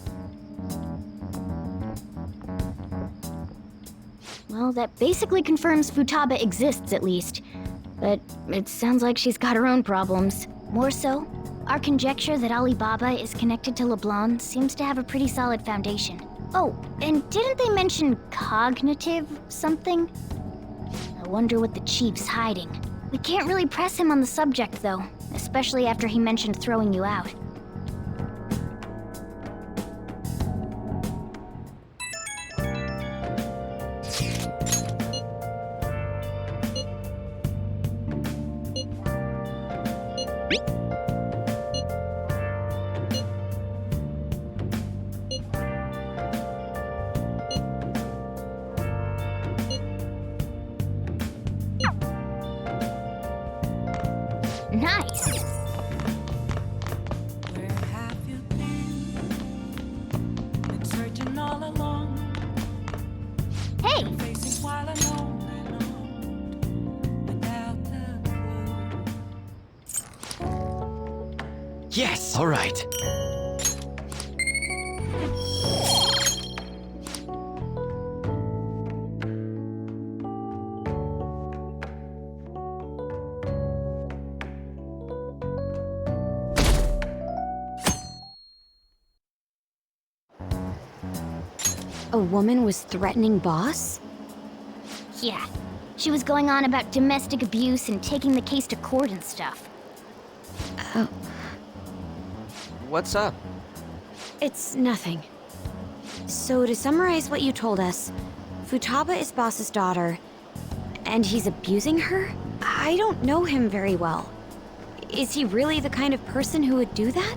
Well, that basically confirms Futaba exists, at least. But it sounds like she's got her own problems. More so, our conjecture that Alibaba is connected to LeBlanc seems to have a pretty solid foundation. Oh, and didn't they mention cognitive something? I wonder what the chief's hiding. We can't really press him on the subject, though, especially after he mentioned throwing you out. Nice! Where have you been searching all along? Hey! Facing while alone and without the clue. Yes! All right. A woman was threatening Boss? Yeah. She was going on about domestic abuse and taking the case to court and stuff. Oh. What's up? It's nothing. So to summarize what you told us, Futaba is Boss's daughter, and he's abusing her? I don't know him very well. Is he really the kind of person who would do that?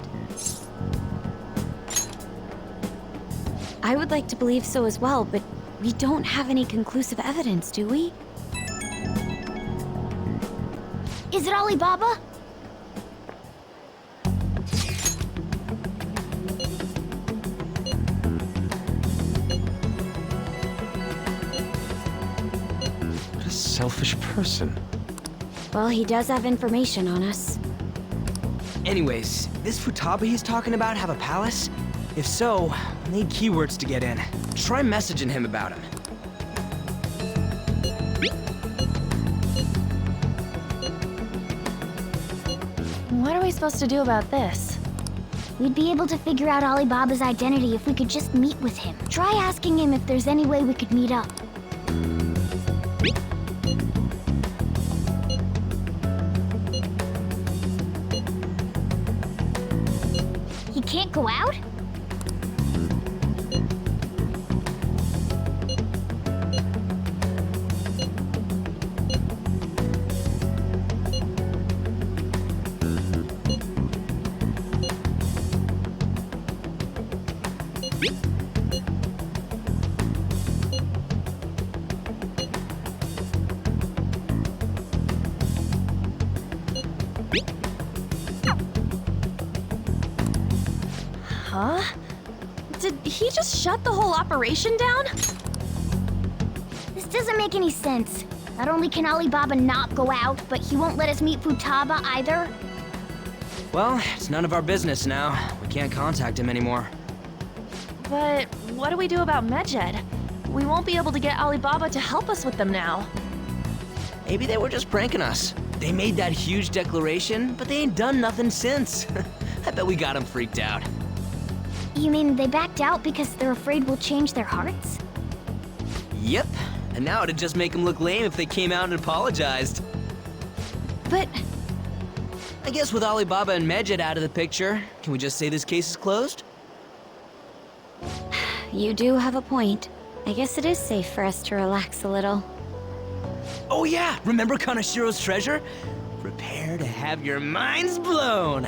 I would like to believe so as well, but we don't have any conclusive evidence, do we? Is it Alibaba? selfish person. Well, he does have information on us. Anyways, this Futaba he's talking about have a palace? If so, I need keywords to get in. Try messaging him about him. What are we supposed to do about this? We'd be able to figure out Alibaba's identity if we could just meet with him. Try asking him if there's any way we could meet up. He can't go out? Huh? Did he just shut the whole operation down? This doesn't make any sense. Not only can Alibaba not go out, but he won't let us meet Futaba either. Well, it's none of our business now. We can't contact him anymore. But what do we do about Medjed? We won't be able to get Alibaba to help us with them now. Maybe they were just pranking us. They made that huge declaration, but they ain't done nothing since. I bet we got them freaked out. You mean they backed out because they're afraid we'll change their hearts? Yep. And now it'd just make them look lame if they came out and apologized. But I guess with Alibaba and Medjed out of the picture, can we just say this case is closed? you do have a point. I guess it is safe for us to relax a little. Oh yeah, remember Kanashiro's treasure? Prepare to have your minds blown.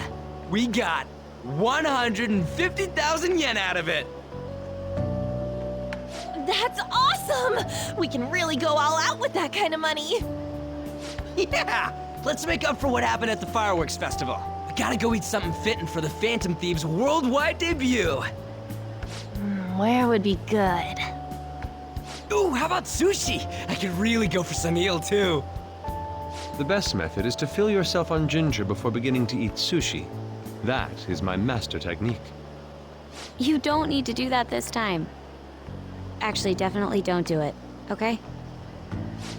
We got 150,000 yen out of it. That's awesome! We can really go all out with that kind of money. Yeah! Let's make up for what happened at the fireworks festival. We gotta go eat something fitting for the Phantom Thieves' worldwide debut. Where would be good? Ooh, how about sushi? I could really go for some eel, too. The best method is to fill yourself on ginger before beginning to eat sushi. That is my master technique. You don't need to do that this time. Actually, definitely don't do it, okay?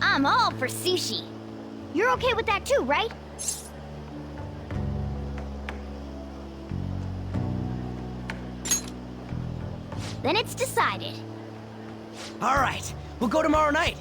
I'm all for sushi. You're okay with that too, right? Then it's decided. All right, we'll go tomorrow night.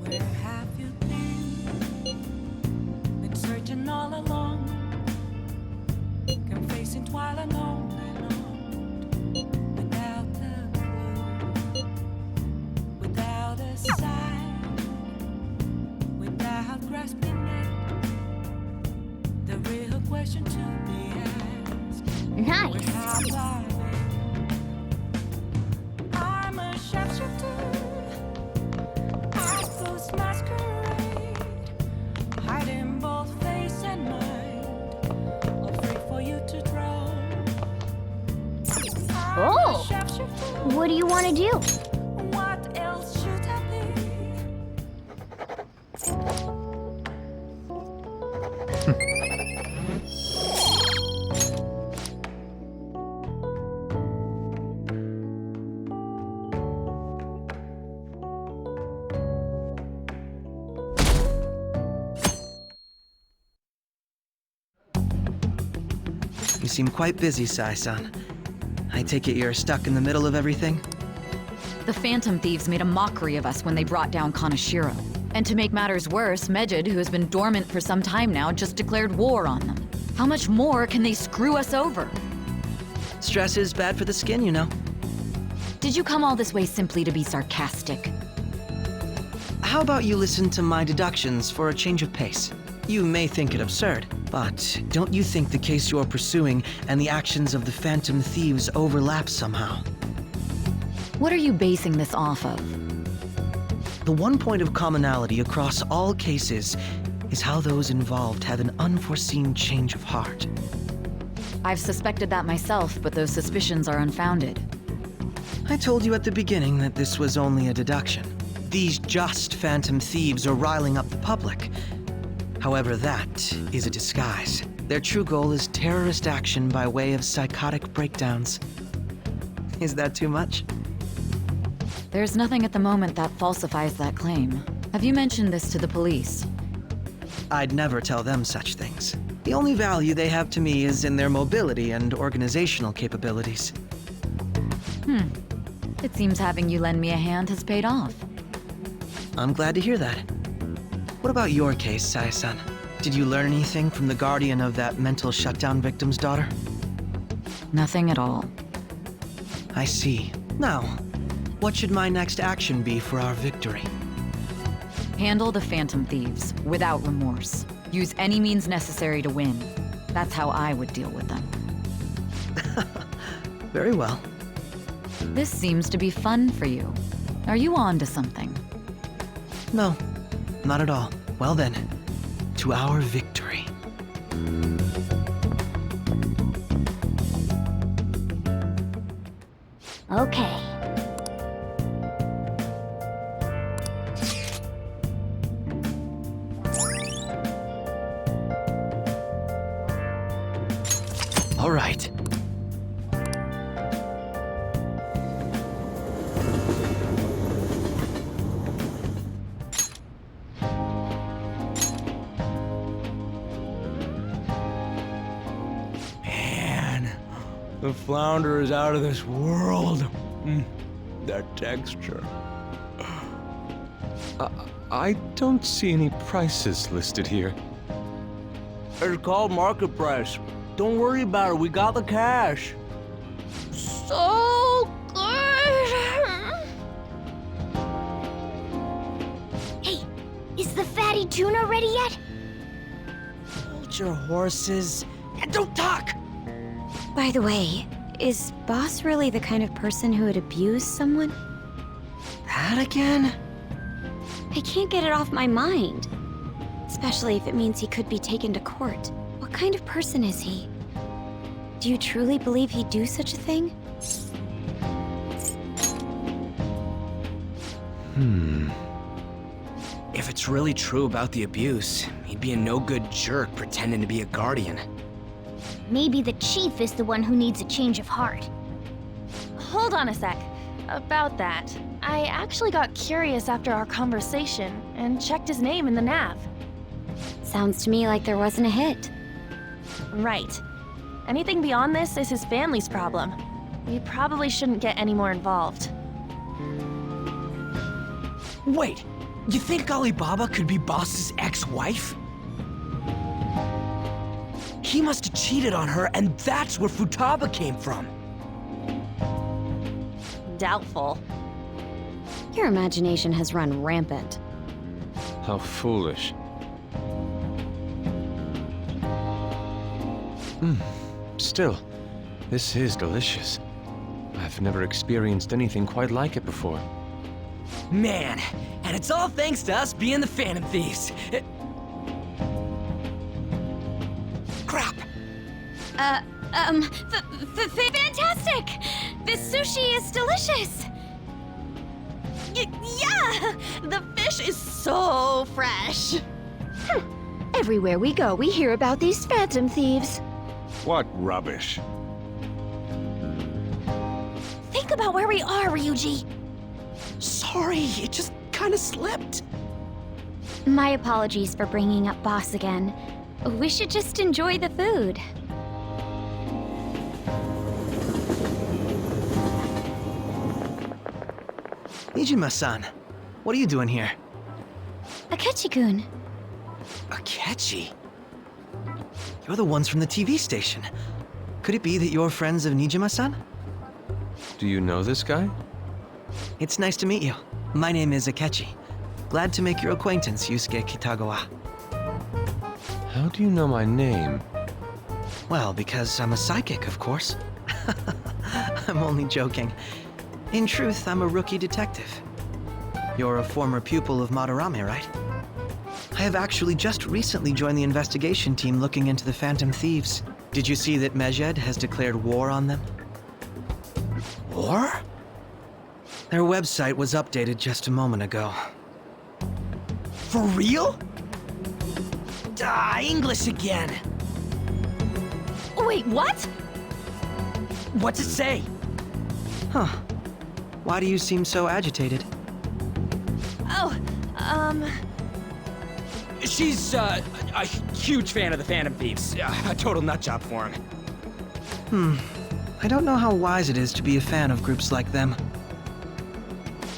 Where have you been? Been searching all along, confessing while alone and on, without a clue, without a sign, without grasping it. The real question to be asked. Nice. Where have I been? I'm a sharpshooter. I post masquerade, hiding both face and mind, all free for you to draw. Oh! What do you want to do? What else should I be? You seem quite busy, Sai-san. I take it you're stuck in the middle of everything? The Phantom Thieves made a mockery of us when they brought down Kanashiro. And to make matters worse, Medjed, who has been dormant for some time now, just declared war on them. How much more can they screw us over? Stress is bad for the skin, you know. Did you come all this way simply to be sarcastic? How about you listen to my deductions for a change of pace? You may think it absurd, but don't you think the case you're pursuing and the actions of the Phantom Thieves overlap somehow? What are you basing this off of? The one point of commonality across all cases is how those involved have an unforeseen change of heart. I've suspected that myself, but those suspicions are unfounded. I told you at the beginning that this was only a deduction. These just Phantom Thieves are riling up the public. However, that is a disguise. Their true goal is terrorist action by way of psychotic breakdowns. Is that too much? There's nothing at the moment that falsifies that claim. Have you mentioned this to the police? I'd never tell them such things. The only value they have to me is in their mobility and organizational capabilities. It seems having you lend me a hand has paid off. I'm glad to hear that. What about your case, Saya-san? Did you learn anything from the guardian of that mental shutdown victim's daughter? Nothing at all. I see. Now, what should my next action be for our victory? Handle the Phantom Thieves without remorse. Use any means necessary to win. That's how I would deal with them. Very well. This seems to be fun for you. Are you on to something? No, not at all. Well then, to our victory. Okay. All right. Man, the flounder is out of this world. That texture. I don't see any prices listed here. It's called market price. Don't worry about it, we got the cash. So good! Hey, is the fatty tuna ready yet? Hold your horses and don't talk! By the way, is Boss really the kind of person who would abuse someone? That again? I can't get it off my mind. Especially if it means he could be taken to court. What kind of person is he? Do you truly believe he'd do such a thing? If it's really true about the abuse, he'd be a no-good jerk pretending to be a guardian. Maybe the chief is the one who needs a change of heart. Hold on a sec. About that, I actually got curious after our conversation and checked his name in the nav. Sounds to me like there wasn't a hit. Right. Anything beyond this is his family's problem. We probably shouldn't get any more involved. Wait, you think Alibaba could be Boss's ex-wife? He must have cheated on her, and that's where Futaba came from. Doubtful. Your imagination has run rampant. How foolish. Still, this is delicious. I've never experienced anything quite like it before. Man, and it's all thanks to us being the Phantom Thieves. Crap! Fantastic! This sushi is delicious! Yeah! The fish is so fresh! Everywhere we go, we hear about these Phantom Thieves. What rubbish. Think about where we are, Ryuji. Sorry, it just kind of slipped. My apologies for bringing up Boss again. We should just enjoy the food. Nijima-san, what are you doing here? Akechi-kun. Akechi? You're the ones from the TV station. Could it be that you're friends of Nijima-san? Do you know this guy? It's nice to meet you. My name is Akechi. Glad to make your acquaintance, Yusuke Kitagawa. How do you know my name? Well, because I'm a psychic, of course. I'm only joking. In truth, I'm a rookie detective. You're a former pupil of Madarame, right? I have actually just recently joined the investigation team looking into the Phantom Thieves. Did you see that Medjed has declared war on them? War? Their website was updated just a moment ago. For real? English again. Wait, what? What's it say? Huh. Why do you seem so agitated? Oh, She's a huge fan of the Phantom Thieves. A total nutjob for him. I don't know how wise it is to be a fan of groups like them.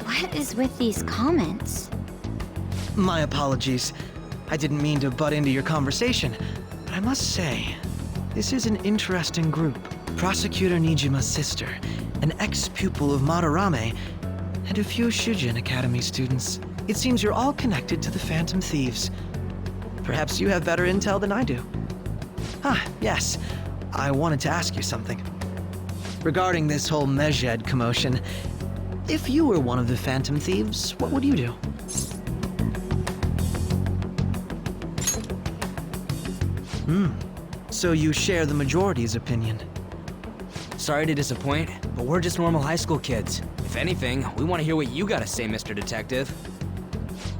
What is with these comments? My apologies. I didn't mean to butt into your conversation, but I must say, this is an interesting group. Prosecutor Nijima's sister, an ex-pupil of Madarame, and a few Shujin Academy students. It seems you're all connected to the Phantom Thieves. Perhaps you have better intel than I do. Yes. I wanted to ask you something. Regarding this whole Medjed commotion, if you were one of the Phantom Thieves, what would you do? So you share the majority's opinion. Sorry to disappoint, but we're just normal high school kids. If anything, we want to hear what you gotta say, Mr. Detective.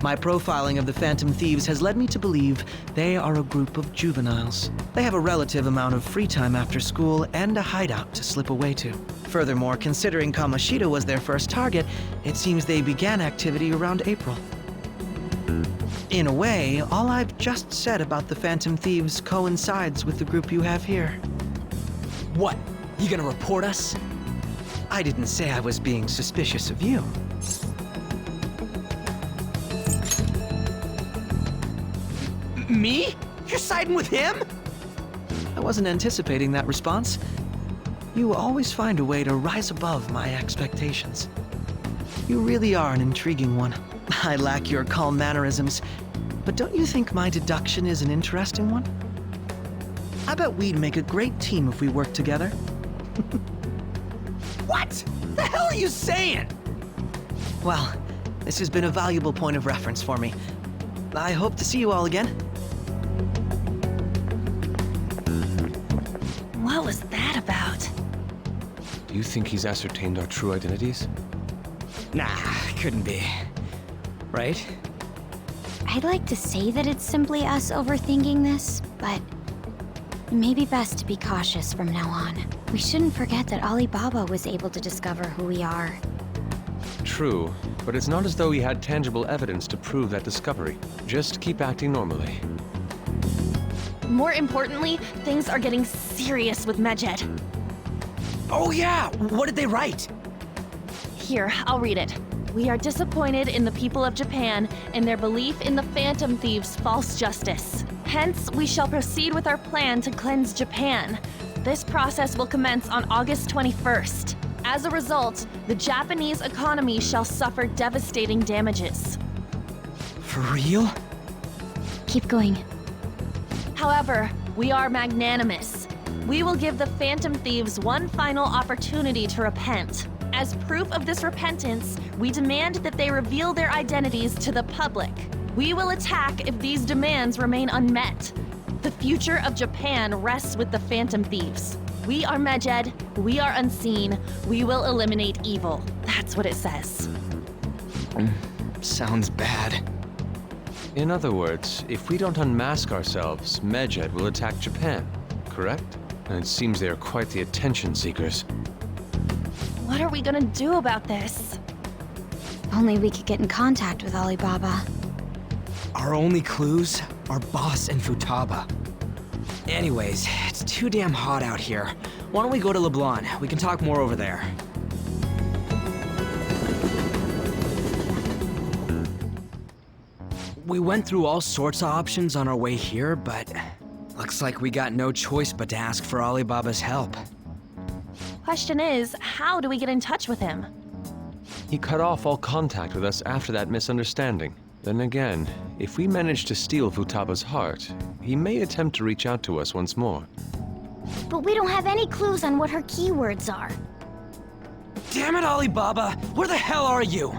My profiling of the Phantom Thieves has led me to believe they are a group of juveniles. They have a relative amount of free time after school and a hideout to slip away to. Furthermore, considering Kamoshida was their first target, it seems they began activity around April. In a way, all I've just said about the Phantom Thieves coincides with the group you have here. What? You gonna report us? I didn't say I was being suspicious of you. Me? You're siding with him? I wasn't anticipating that response. You always find a way to rise above my expectations. You really are an intriguing one. I lack your calm mannerisms, but don't you think my deduction is an interesting one? I bet we'd make a great team if we worked together. What the hell are you saying? Well, this has been a valuable point of reference for me. I hope to see you all again. What was that about? Do you think he's ascertained our true identities? Nah, couldn't be. Right? I'd like to say that it's simply us overthinking this, but it may be best to be cautious from now on. We shouldn't forget that Alibaba was able to discover who we are. True, but it's not as though he had tangible evidence to prove that discovery. Just keep acting normally. More importantly, things are getting serious with Medjed. Oh yeah, what did they write? Here, I'll read it. We are disappointed in the people of Japan in their belief in the Phantom Thieves' false justice. Hence, we shall proceed with our plan to cleanse Japan. This process will commence on August 21st. As a result, the Japanese economy shall suffer devastating damages. For real? Keep going. However, we are magnanimous. We will give the Phantom Thieves one final opportunity to repent. As proof of this repentance, we demand that they reveal their identities to the public. We will attack if these demands remain unmet. The future of Japan rests with the Phantom Thieves. We are Medjed, we are unseen, we will eliminate evil. That's what it says. Sounds bad. In other words, if we don't unmask ourselves, Medjed will attack Japan, correct? And it seems they are quite the attention seekers. What are we gonna do about this? Only we could get in contact with Alibaba. Our only clues are Boss and Futaba. Anyways, it's too damn hot out here. Why don't we go to Leblon? We can talk more over there. We went through all sorts of options on our way here, but looks like we got no choice but to ask for Alibaba's help. Question is, how do we get in touch with him? He cut off all contact with us after that misunderstanding. Then again, if we manage to steal Futaba's heart, he may attempt to reach out to us once more. But we don't have any clues on what her keywords are. Damn it, Alibaba! Where the hell are you?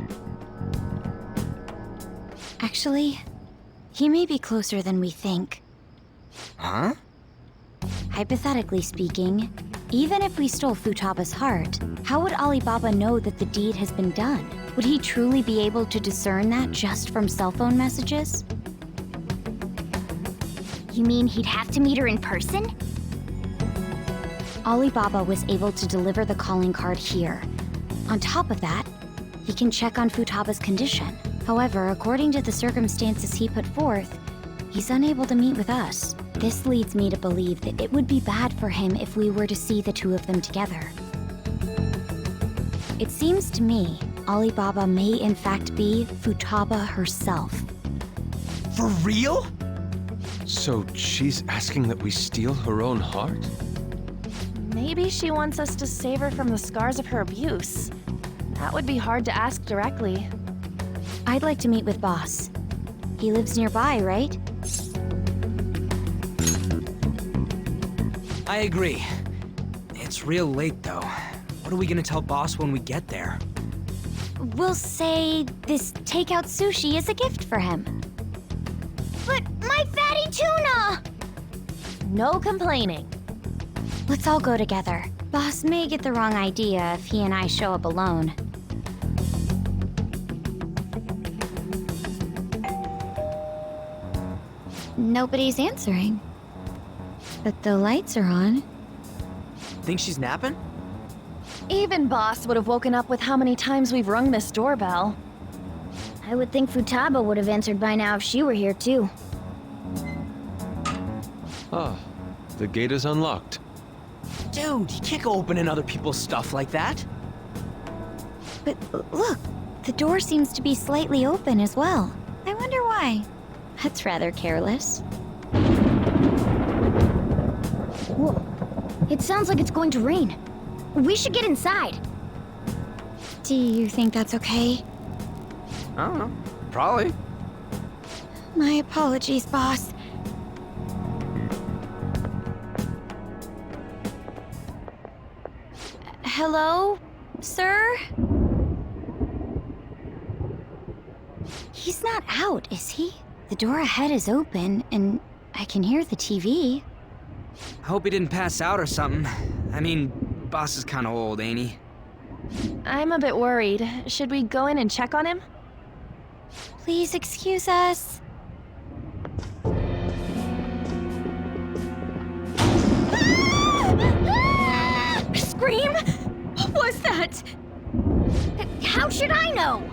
Actually, he may be closer than we think. Huh? Hypothetically speaking, even if we stole Futaba's heart, how would Alibaba know that the deed has been done? Would he truly be able to discern that just from cell phone messages? You mean he'd have to meet her in person? Alibaba was able to deliver the calling card here. On top of that, he can check on Futaba's condition. However, according to the circumstances he put forth, he's unable to meet with us. This leads me to believe that it would be bad for him if we were to see the two of them together. It seems to me Alibaba may in fact be Futaba herself. For real? So she's asking that we steal her own heart? Maybe she wants us to save her from the scars of her abuse. That would be hard to ask directly. I'd like to meet with Boss. He lives nearby, right? I agree. It's real late, though. What are we gonna tell Boss when we get there? We'll say this takeout sushi is a gift for him. But my fatty tuna! No complaining. Let's all go together. Boss may get the wrong idea if he and I show up alone. Nobody's answering. But the lights are on. Think she's napping? Even Boss would have woken up with how many times we've rung this doorbell. I would think Futaba would have answered by now if she were here too. Ah, the gate is unlocked. Dude, you can't go opening other people's stuff like that. But look, the door seems to be slightly open as well. I wonder why. That's rather careless. Whoa. It sounds like it's going to rain. We should get inside. Do you think that's okay? I don't know. Probably. My apologies, boss. Hello, sir? He's not out, is he? The door ahead is open, and I can hear the TV. I hope he didn't pass out or something. I mean, Boss is kinda old, ain't he? I'm a bit worried. Should we go in and check on him? Please excuse us. Scream? What was that? How should I know?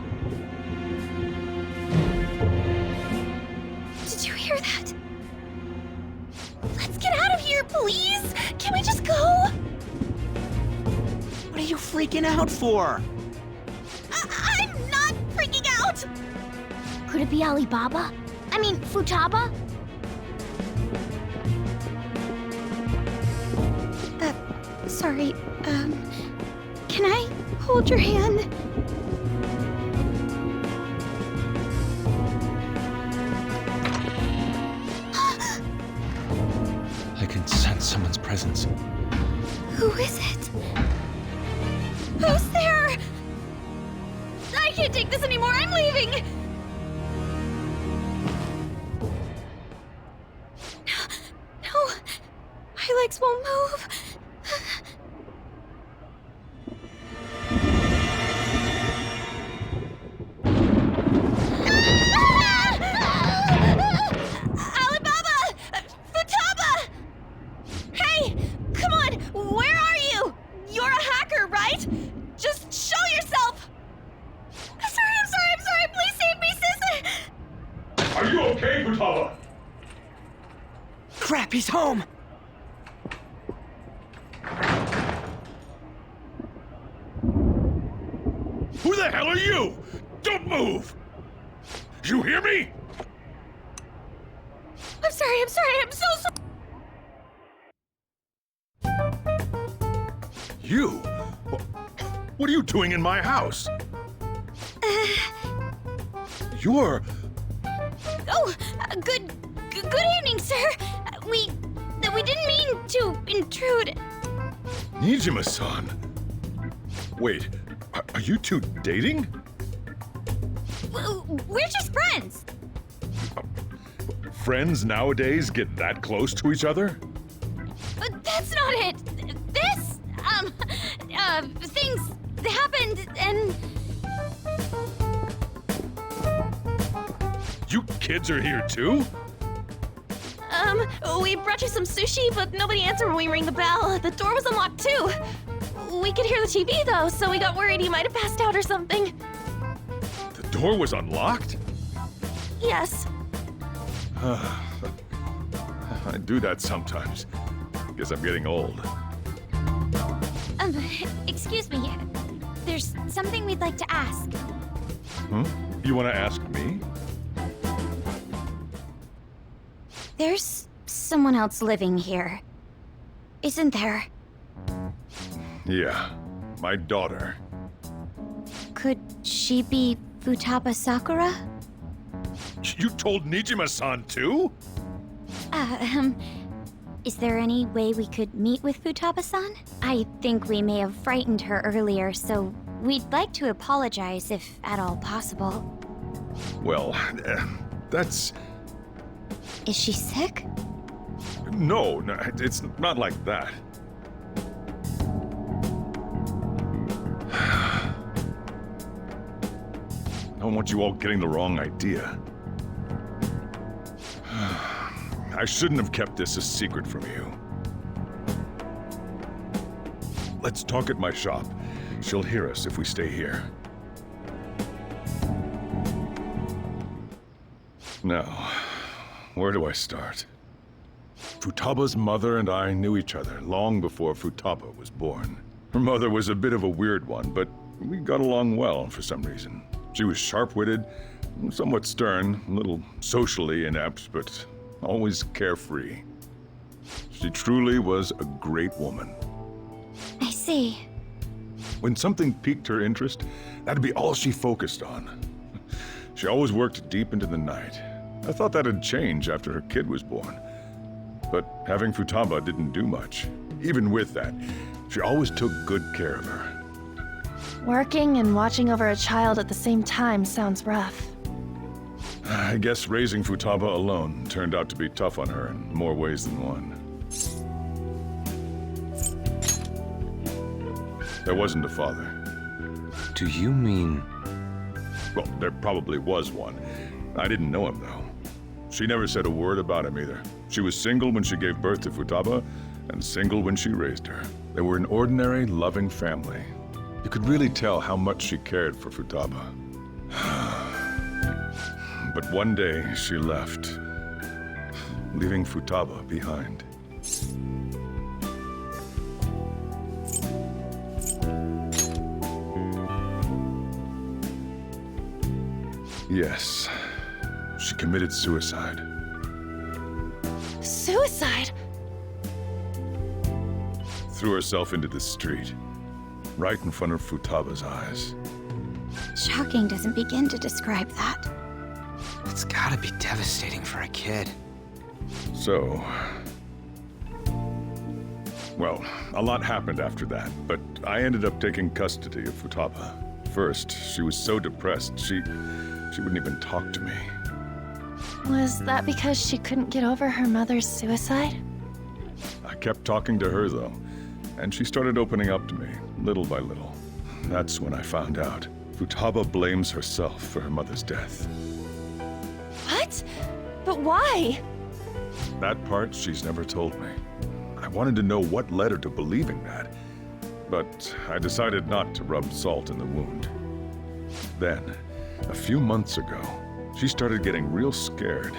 Did you hear that? Let's get out of here, please! Can we just go? What are you freaking out for? I'm not freaking out! Could it be Alibaba? I mean, Futaba? Sorry, can I hold your hand? I can sense someone's presence. Who is it? Who's there? I can't take this anymore, I'm leaving! No, my legs won't move. Alibaba! Futaba! Hey, come on, where are you? You're a hacker, right? Just show yourself! I'm sorry, please save me, sister! Are you okay, Futaba? Crap, he's home! Who the hell are you? Don't move! You hear me? I'm sorry, I'm so sorry! You? What are you doing in my house? You're... Oh, good evening, sir. We didn't mean to intrude. Nijima-san. Wait, are you two dating? We're just friends. Friends nowadays get that close to each other? That's not it. This, things happened and... You kids are here too? We brought you some sushi, but nobody answered when we rang the bell. The door was unlocked too. We could hear the TV though, so we got worried he might have passed out or something. The door was unlocked? Yes. I do that sometimes. Guess I'm getting old. Excuse me. There's something we'd like to ask. You want to ask me? There's someone else living here, isn't there? Yeah, my daughter. Could she be Futaba Sakura? You told Nijima-san too? Is there any way we could meet with Futaba-san? I think we may have frightened her earlier, so we'd like to apologize if at all possible. Well, that's... Is she sick? No, it's not like that. I don't want you all getting the wrong idea. I shouldn't have kept this a secret from you. Let's talk at my shop. She'll hear us if we stay here. Now, where do I start? Futaba's mother and I knew each other long before Futaba was born. Her mother was a bit of a weird one, but we got along well for some reason. She was sharp-witted, somewhat stern, a little socially inept, but always carefree. She truly was a great woman. I see. When something piqued her interest, that'd be all she focused on. She always worked deep into the night. I thought that'd change after her kid was born. But having Futaba didn't do much. Even with that, she always took good care of her. Working and watching over a child at the same time sounds rough. I guess raising Futaba alone turned out to be tough on her in more ways than one. There wasn't a father. Do you mean... Well, there probably was one. I didn't know him, though. She never said a word about him either. She was single when she gave birth to Futaba, and single when she raised her. They were an ordinary, loving family. You could really tell how much she cared for Futaba. But one day, she left, leaving Futaba behind. Yes, she committed suicide. Suicide? Threw herself into the street, right in front of Futaba's eyes. Shocking doesn't begin to describe that. It's gotta be devastating for a kid. So... Well, a lot happened after that, but I ended up taking custody of Futaba. First, she was so depressed, she wouldn't even talk to me. Was that because she couldn't get over her mother's suicide? I kept talking to her, though, and she started opening up to me, little by little. That's when I found out. Futaba blames herself for her mother's death. What? But why? That part she's never told me. I wanted to know what led her to believing that, but I decided not to rub salt in the wound. Then, a few months ago, she started getting real scared.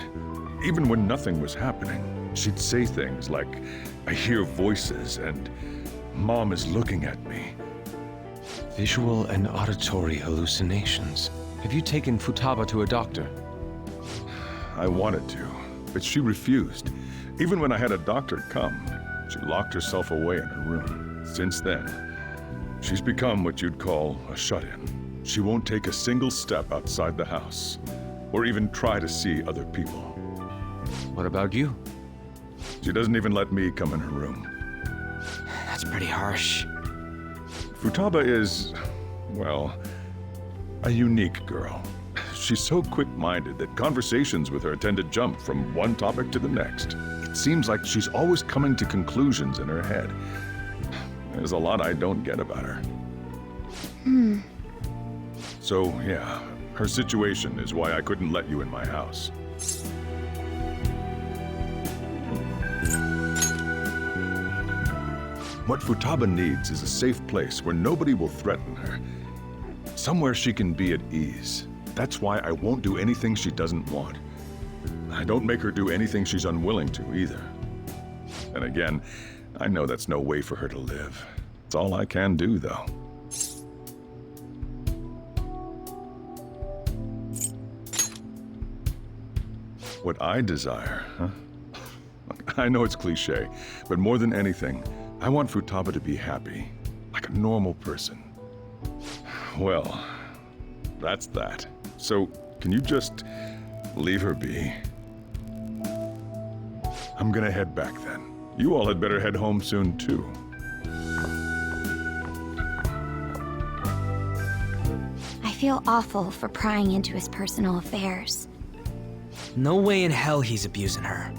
Even when nothing was happening, she'd say things like, "I hear voices," and "Mom is looking at me." Visual and auditory hallucinations. Have you taken Futaba to a doctor? I wanted to, but she refused. Even when I had a doctor come, she locked herself away in her room. Since then, she's become what you'd call a shut-in. She won't take a single step outside the house, or even try to see other people. What about you? She doesn't even let me come in her room. That's pretty harsh. Futaba is, well, a unique girl. She's so quick-minded that conversations with her tend to jump from one topic to the next. It seems like she's always coming to conclusions in her head. There's a lot I don't get about her. So, yeah, her situation is why I couldn't let you in my house. What Futaba needs is a safe place where nobody will threaten her. Somewhere she can be at ease. That's why I won't do anything she doesn't want. I don't make her do anything she's unwilling to, either. And again, I know that's no way for her to live. It's all I can do, though. What I desire, huh? I know it's cliché, but more than anything, I want Futaba to be happy, like a normal person. Well, that's that. So, can you just leave her be? I'm gonna head back then. You all had better head home soon, too. I feel awful for prying into his personal affairs. No way in hell he's abusing her.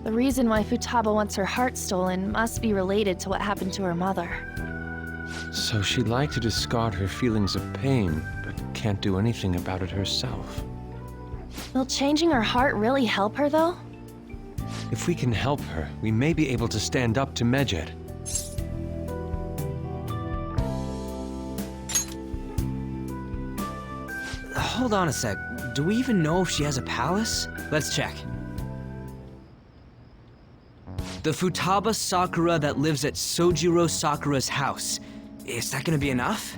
The reason why Futaba wants her heart stolen must be related to what happened to her mother. So she'd like to discard her feelings of pain, but can't do anything about it herself. Will changing her heart really help her, though? If we can help her, we may be able to stand up to Medjed. Hold on a sec. Do we even know if she has a palace? Let's check. The Futaba Sakura that lives at Sojiro Sakura's house. Is that gonna be enough?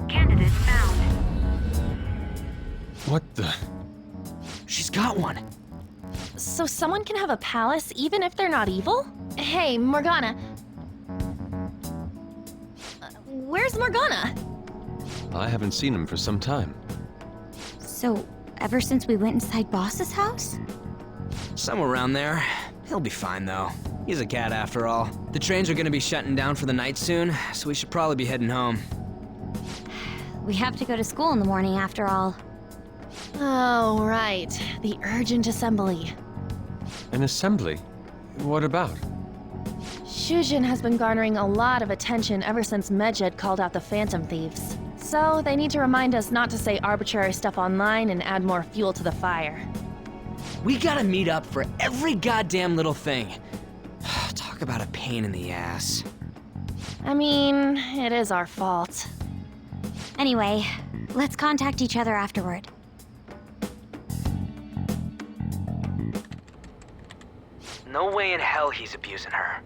Candidate found. What the? She's got one. So someone can have a palace even if they're not evil? Hey, Morgana. Where's Morgana? I haven't seen him for some time. So, ever since we went inside Boss's house? Somewhere around there. He'll be fine, though. He's a cat, after all. The trains are gonna be shutting down for the night soon, so we should probably be heading home. We have to go to school in the morning, after all. Oh, right. The urgent assembly. An assembly? What about? Shujin has been garnering a lot of attention ever since Medjed called out the Phantom Thieves. So they need to remind us not to say arbitrary stuff online and add more fuel to the fire. We gotta meet up for every goddamn little thing. Talk about a pain in the ass. I mean, it is our fault. Anyway, let's contact each other afterward. No way in hell he's abusing her.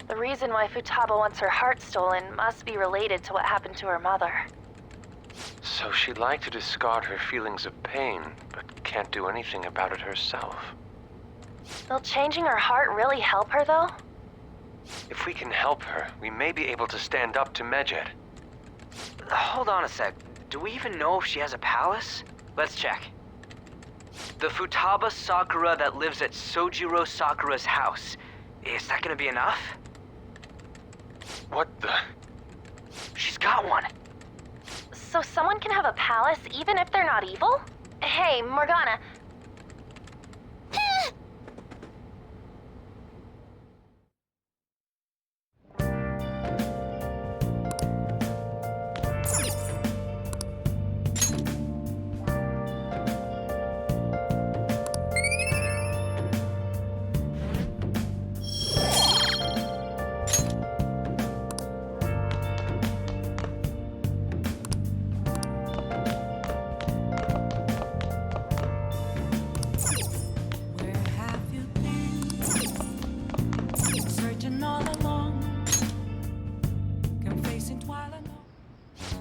The reason why Futaba wants her heart stolen must be related to what happened to her mother. So she'd like to discard her feelings of pain, but can't do anything about it herself. Will changing her heart really help her, though? If we can help her, we may be able to stand up to Medjed. Hold on a sec. Do we even know if she has a palace? Let's check. The Futaba Sakura that lives at Sojiro Sakura's house. Is that gonna be enough? What the? She's got one. So someone can have a palace even if they're not evil? Hey, Morgana.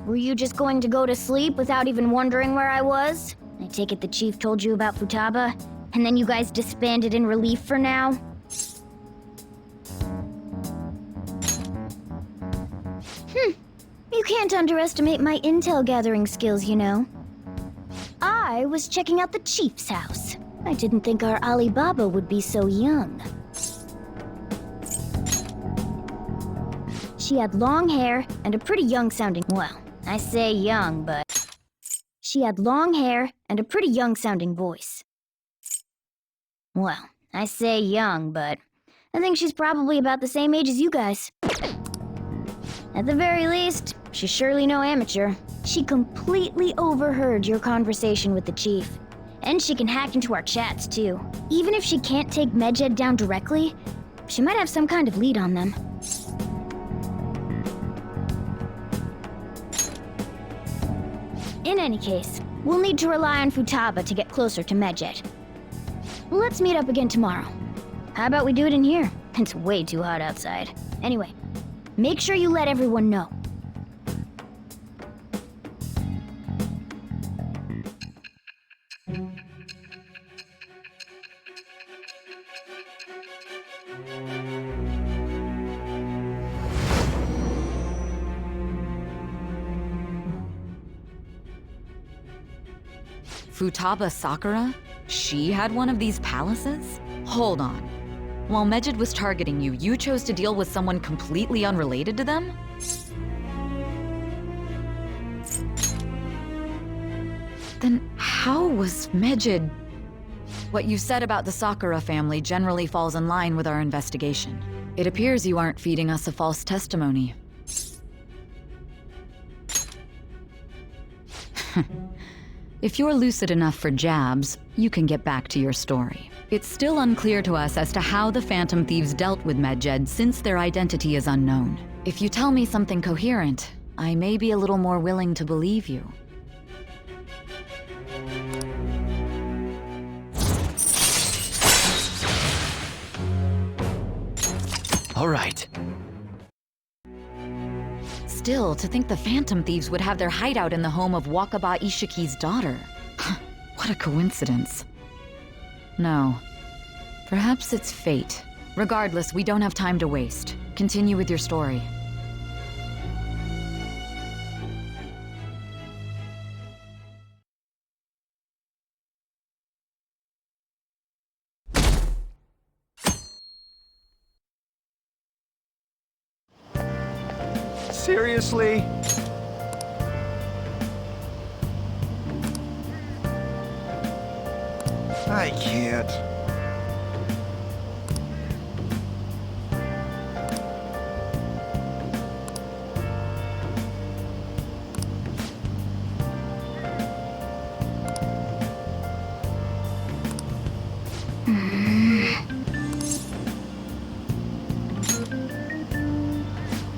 Were you just going to go to sleep without even wondering where I was? I take it the chief told you about Futaba, and then you guys disbanded in relief for now? You can't underestimate my intel gathering skills, you know. I was checking out the chief's house. I didn't think our Alibaba would be so young. She had long hair and a pretty young-sounding... Well, I say young, but... She had long hair and a pretty young-sounding voice. Well, I say young, but... I think she's probably about the same age as you guys. At the very least, she's surely no amateur. She completely overheard your conversation with the chief. And she can hack into our chats, too. Even if she can't take Medjed down directly, she might have some kind of lead on them. In any case, we'll need to rely on Futaba to get closer to Medjed. Let's meet up again tomorrow. How about we do it in here? It's way too hot outside. Anyway, make sure you let everyone know. Futaba Sakura? She had one of these palaces? Hold on. While Medjed was targeting you, you chose to deal with someone completely unrelated to them? Then how was Medjed... What you said about the Sakura family generally falls in line with our investigation. It appears you aren't feeding us a false testimony. If you're lucid enough for jabs, you can get back to your story. It's still unclear to us as to how the Phantom Thieves dealt with Medjed since their identity is unknown. If you tell me something coherent, I may be a little more willing to believe you. All right. Still, to think the Phantom Thieves would have their hideout in the home of Wakaba Ishiki's daughter. What a coincidence. No. Perhaps it's fate. Regardless, we don't have time to waste. Continue with your story. Seriously? I can't.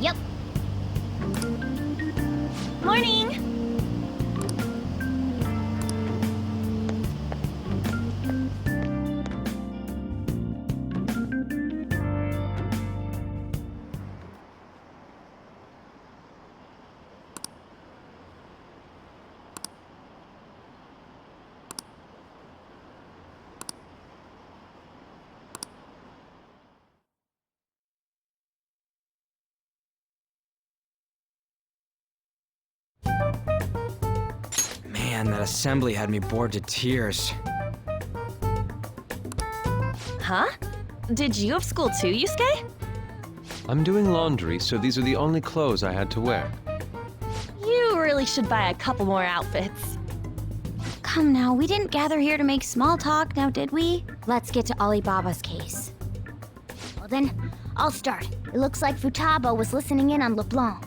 Yep. Morning! Man, that assembly had me bored to tears. Huh? Did you have school too, Yusuke? I'm doing laundry, so these are the only clothes I had to wear. You really should buy a couple more outfits. Come now, we didn't gather here to make small talk, now did we? Let's get to Alibaba's case. Well then, I'll start. It looks like Futaba was listening in on LeBlanc.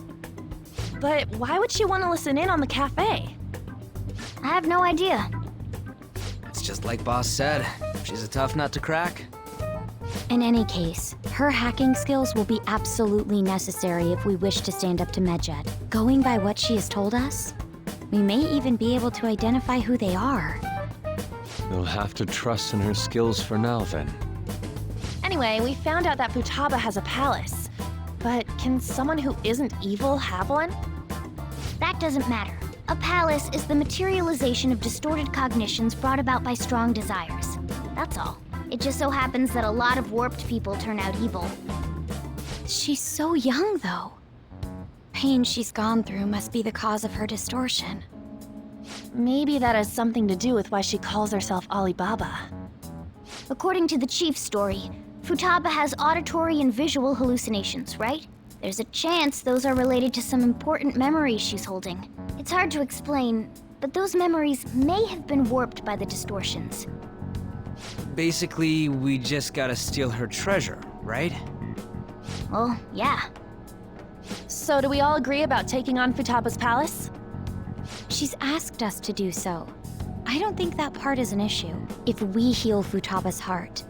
But why would she want to listen in on the cafe? I have no idea. It's just like Boss said. She's a tough nut to crack. In any case, her hacking skills will be absolutely necessary if we wish to stand up to Medjed. Going by what she has told us, we may even be able to identify who they are. You'll have to trust in her skills for now, then. Anyway, we found out that Futaba has a palace. But can someone who isn't evil have one? That doesn't matter. A palace is the materialization of distorted cognitions brought about by strong desires. That's all. It just so happens that a lot of warped people turn out evil. She's so young, though. pain she's gone through must be the cause of her distortion. Maybe that has something to do with why she calls herself Alibaba. According to the chief's story, Futaba has auditory and visual hallucinations, right? There's a chance those are related to some important memories she's holding. It's hard to explain, but those memories may have been warped by the distortions. Basically, we just gotta steal her treasure, right? Well, yeah. So do we all agree about taking on Futaba's palace? She's asked us to do so. I don't think that part is an issue. If we heal Futaba's heart,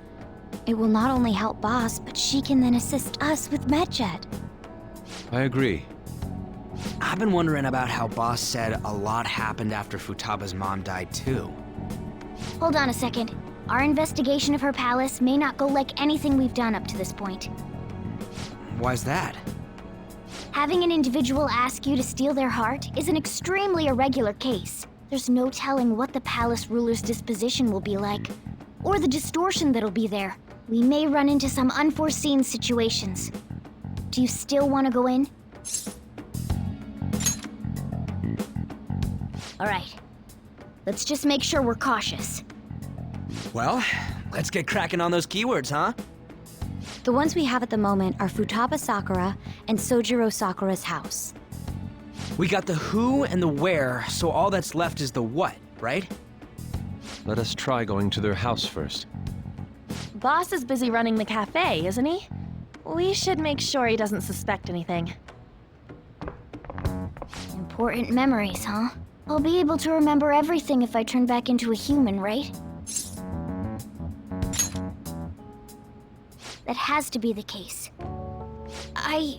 it will not only help Boss, but she can then assist us with Medjed. I agree. I've been wondering about how Boss said a lot happened after Futaba's mom died too. Hold on a second. Our investigation of her palace may not go like anything we've done up to this point. Why's that? Having an individual ask you to steal their heart is an extremely irregular case. There's no telling what the palace ruler's disposition will be like, or the distortion that'll be there. We may run into some unforeseen situations. Do you still want to go in? All right. Let's just make sure we're cautious. Well, let's get cracking on those keywords, huh? The ones we have at the moment are Futaba Sakura and Sojiro Sakura's house. We got the who and the where, so all that's left is the what, right? Let us try going to their house first. Boss is busy running the cafe, isn't he? We should make sure he doesn't suspect anything. Important memories, huh? I'll be able to remember everything if I turn back into a human, right? That has to be the case. I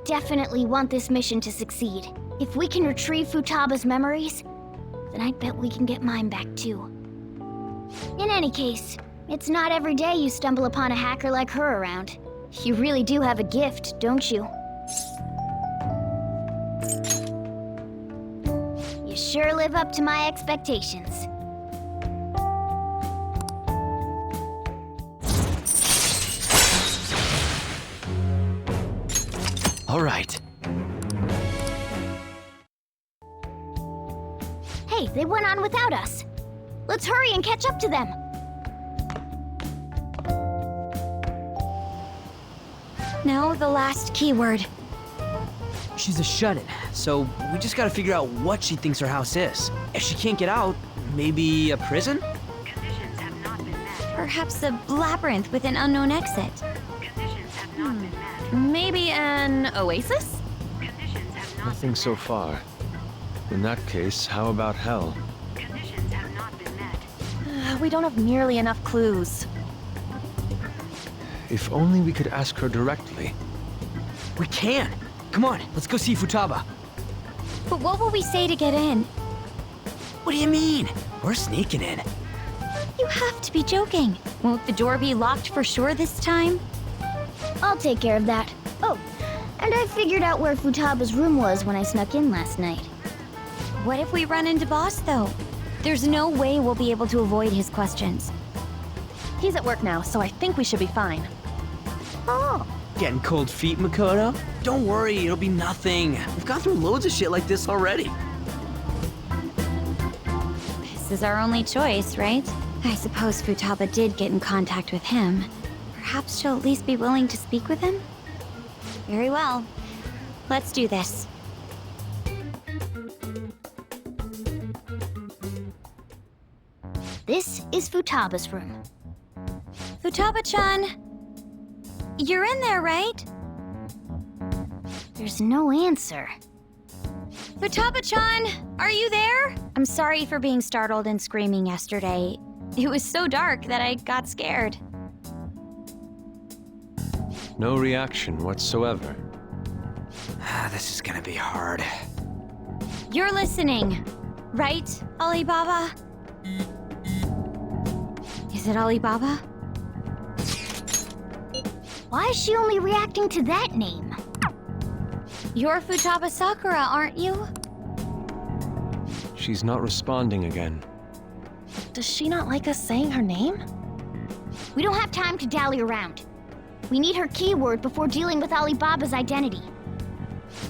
definitely want this mission to succeed. If we can retrieve Futaba's memories, then I bet we can get mine back too. In any case, it's not every day you stumble upon a hacker like her around. You really do have a gift, don't you? You sure live up to my expectations. All right. Hey, they went on without us. Let's hurry and catch up to them. Now the last keyword. She's a shut-in, so we just gotta figure out what she thinks her house is. If she can't get out, maybe a prison? Perhaps a labyrinth with an unknown exit. Maybe an oasis? Nothing so far. In that case, how about hell? We don't have nearly enough clues. If only we could ask her directly. We can! Come on, let's go see Futaba. But what will we say to get in? What do you mean? We're sneaking in. You have to be joking. Won't the door be locked for sure this time? I'll take care of that. Oh, and I figured out where Futaba's room was when I snuck in last night. What if we run into Boss, though? There's no way we'll be able to avoid his questions. He's at work now, so I think we should be fine. Oh. Getting cold feet, Makoto? Don't worry, it'll be nothing. We've gone through loads of shit like this already. This is our only choice, right? I suppose Futaba did get in contact with him. Perhaps she'll at least be willing to speak with him? Very well. Let's do this. This is Futaba's room. Futaba-chan! You're in there, right? There's no answer. Futaba-chan! Are you there? I'm sorry for being startled and screaming yesterday. It was so dark that I got scared. No reaction whatsoever. This is gonna be hard. You're listening, right, Alibaba? Is it Alibaba? Why is she only reacting to that name? You're Futaba Sakura, aren't you? She's not responding again. Does she not like us saying her name? We don't have time to dally around. We need her keyword before dealing with Alibaba's identity.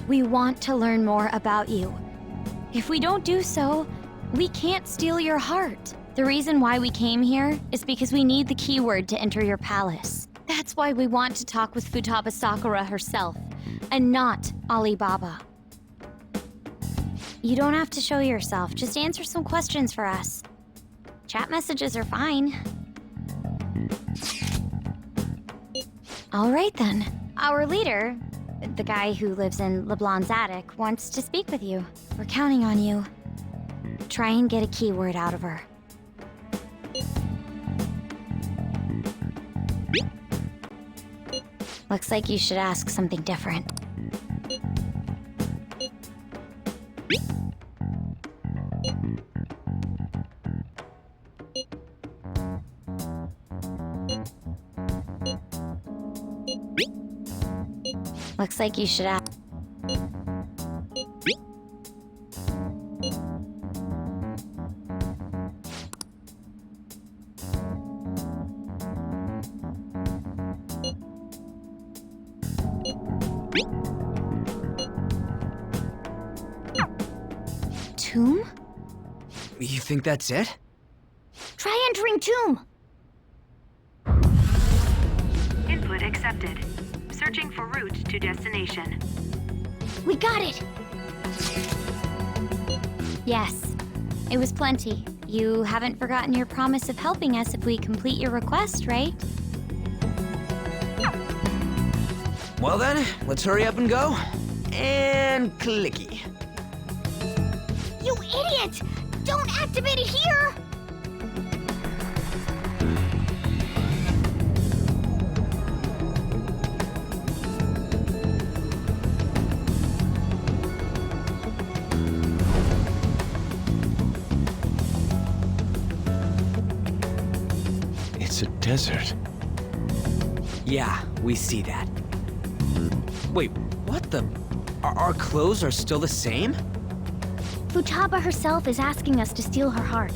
We want to learn more about you. If we don't do so, we can't steal your heart. The reason why we came here is because we need the keyword to enter your palace. That's why we want to talk with Futaba Sakura herself, and not Alibaba. You don't have to show yourself, just answer some questions for us. Chat messages are fine. All right then. Our leader, the guy who lives in LeBlanc's attic, wants to speak with you. We're counting on you. Try and get a keyword out of her. Looks like you should ask something different. Looks like you should ask. Tomb? You think that's it? Try entering tomb! Input accepted. Searching for route to destination. We got it! Yes, it was plenty. You haven't forgotten your promise of helping us if we complete your request, right? Well then, let's hurry up and go. And clicky. You idiot! Don't activate it here! It's a desert. Yeah, we see that. Wait, what the? Our clothes are still the same? Futaba herself is asking us to steal her heart.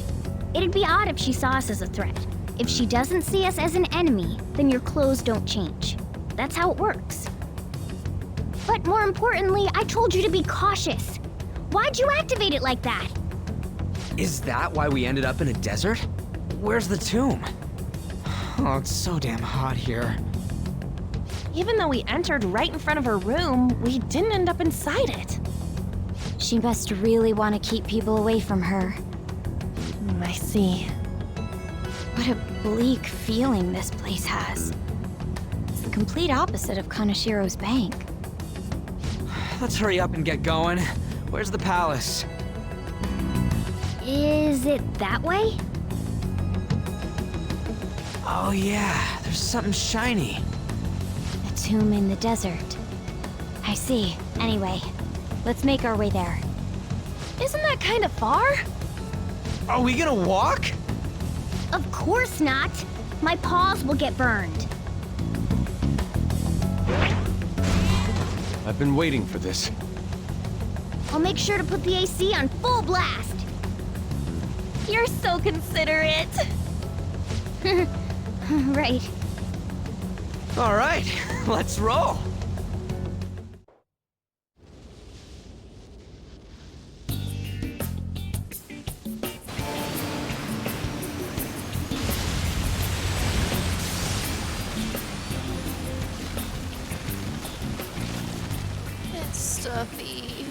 It'd be odd if she saw us as a threat. If she doesn't see us as an enemy, then your clothes don't change. That's how it works. But more importantly, I told you to be cautious. Why'd you activate it like that? Is that why we ended up in a desert? Where's the tomb? Oh, it's so damn hot here. Even though we entered right in front of her room, we didn't end up inside it. She must really want to keep people away from her. I see. What a bleak feeling this place has. It's the complete opposite of Kanashiro's bank. Let's hurry up and get going. Where's the palace? Is it that way? Oh yeah, there's something shiny. A tomb in the desert. I see. Anyway, let's make our way there. Isn't that kind of far? Are we gonna walk? Of course not. My paws will get burned. I've been waiting for this. I'll make sure to put the AC on full blast. You're so considerate. Right. All right, let's roll. It's stuffy.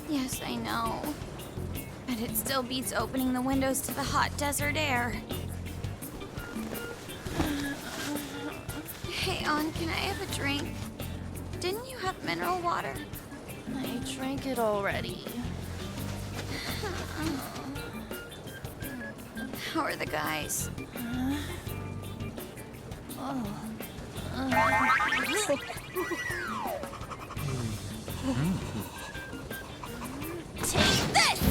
Yes, I know. But it still beats opening the windows to the hot desert air. Hey, Ann, can I have a drink? Didn't you have mineral water? I drank it already. How are the guys? Take this!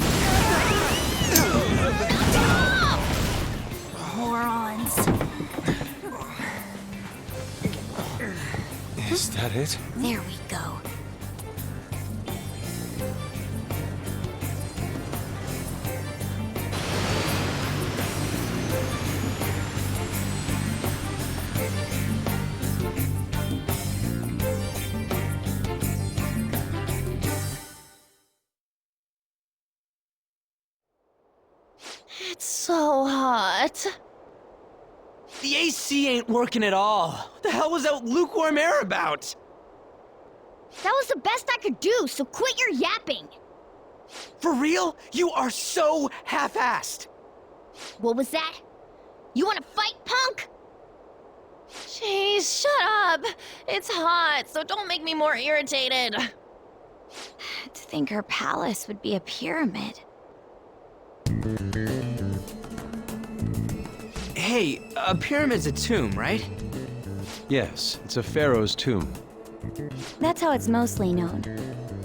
Morons. Is that it? There we go. It's so hot. The AC ain't working at all. What the hell was that lukewarm air about? That was the best I could do, so quit your yapping. For real? You are so half-assed. What was that? You wanna fight, punk? Jeez, shut up. It's hot, so don't make me more irritated. To think her palace would be a pyramid. Hey, a pyramid's a tomb, right? Yes, it's a pharaoh's tomb. That's how it's mostly known.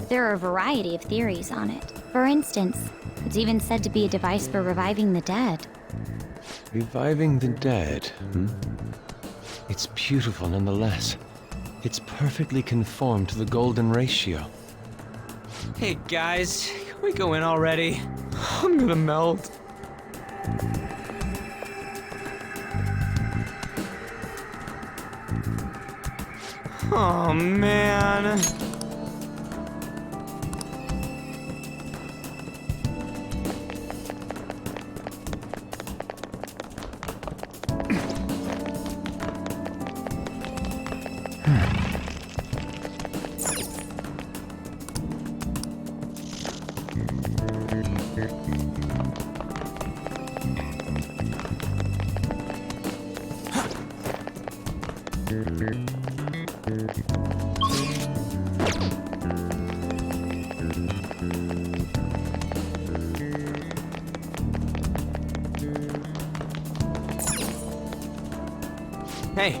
There are a variety of theories on it. For instance, it's even said to be a device for reviving the dead. Reviving the dead, It's beautiful nonetheless. It's perfectly conformed to the golden ratio. Hey guys, can we go in already? I'm gonna melt. Oh man. Hey.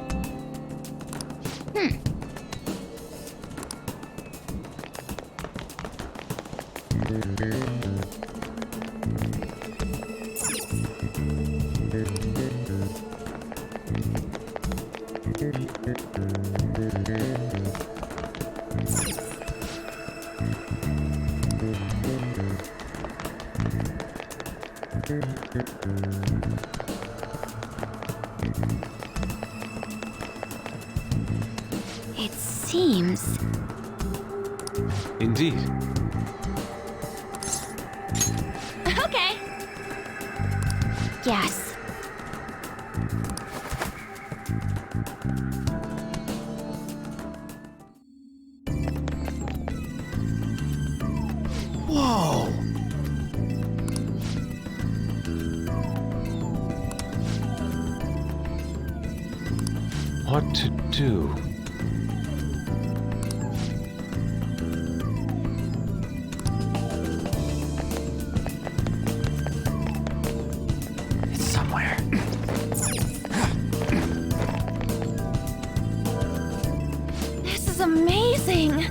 It seems... Indeed. Okay. Yes. Whoa! What to do? It's somewhere. This is amazing.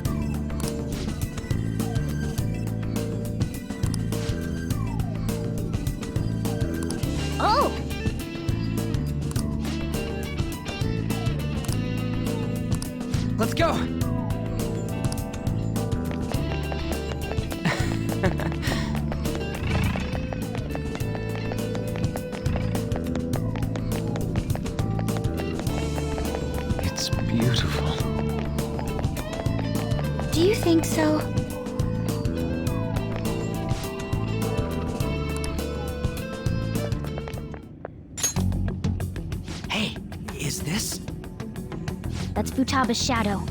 Oh! Let's go! It's beautiful. Do you think so? Hey, is this? That's Futaba's shadow.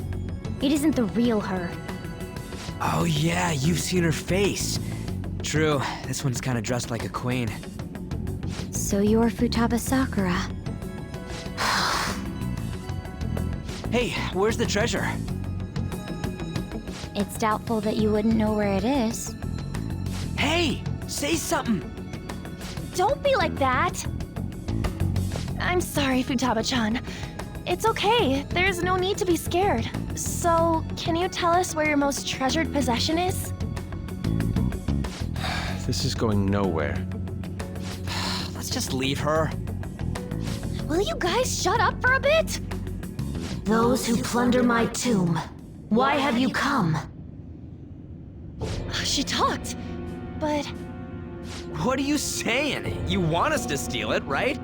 It isn't the real her. Oh yeah, you've seen her face. True, this one's kind of dressed like a queen. So you're Futaba Sakura. Hey, where's the treasure? It's doubtful that you wouldn't know where it is. Hey, say something. Don't be like that. I'm sorry, Futaba-chan. It's okay. There's no need to be scared. So, can you tell us where your most treasured possession is? This is going nowhere. Let's just leave her. Will you guys shut up for a bit? Those who plunder my tomb, why have you come? She talked, but... What are you saying? You want us to steal it, right?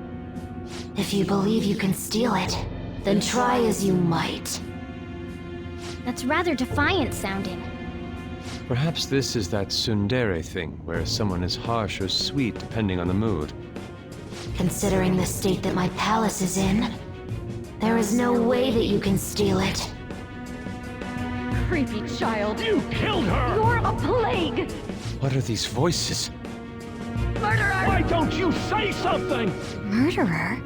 If you believe you can steal it, then try as you might. That's rather defiant sounding. Perhaps this is that tsundere thing, where someone is harsh or sweet depending on the mood. Considering the state that my palace is in, there is no way that you can steal it. Creepy child. You killed her! You're a plague! What are these voices? Murderer! Why don't you say something? Murderer?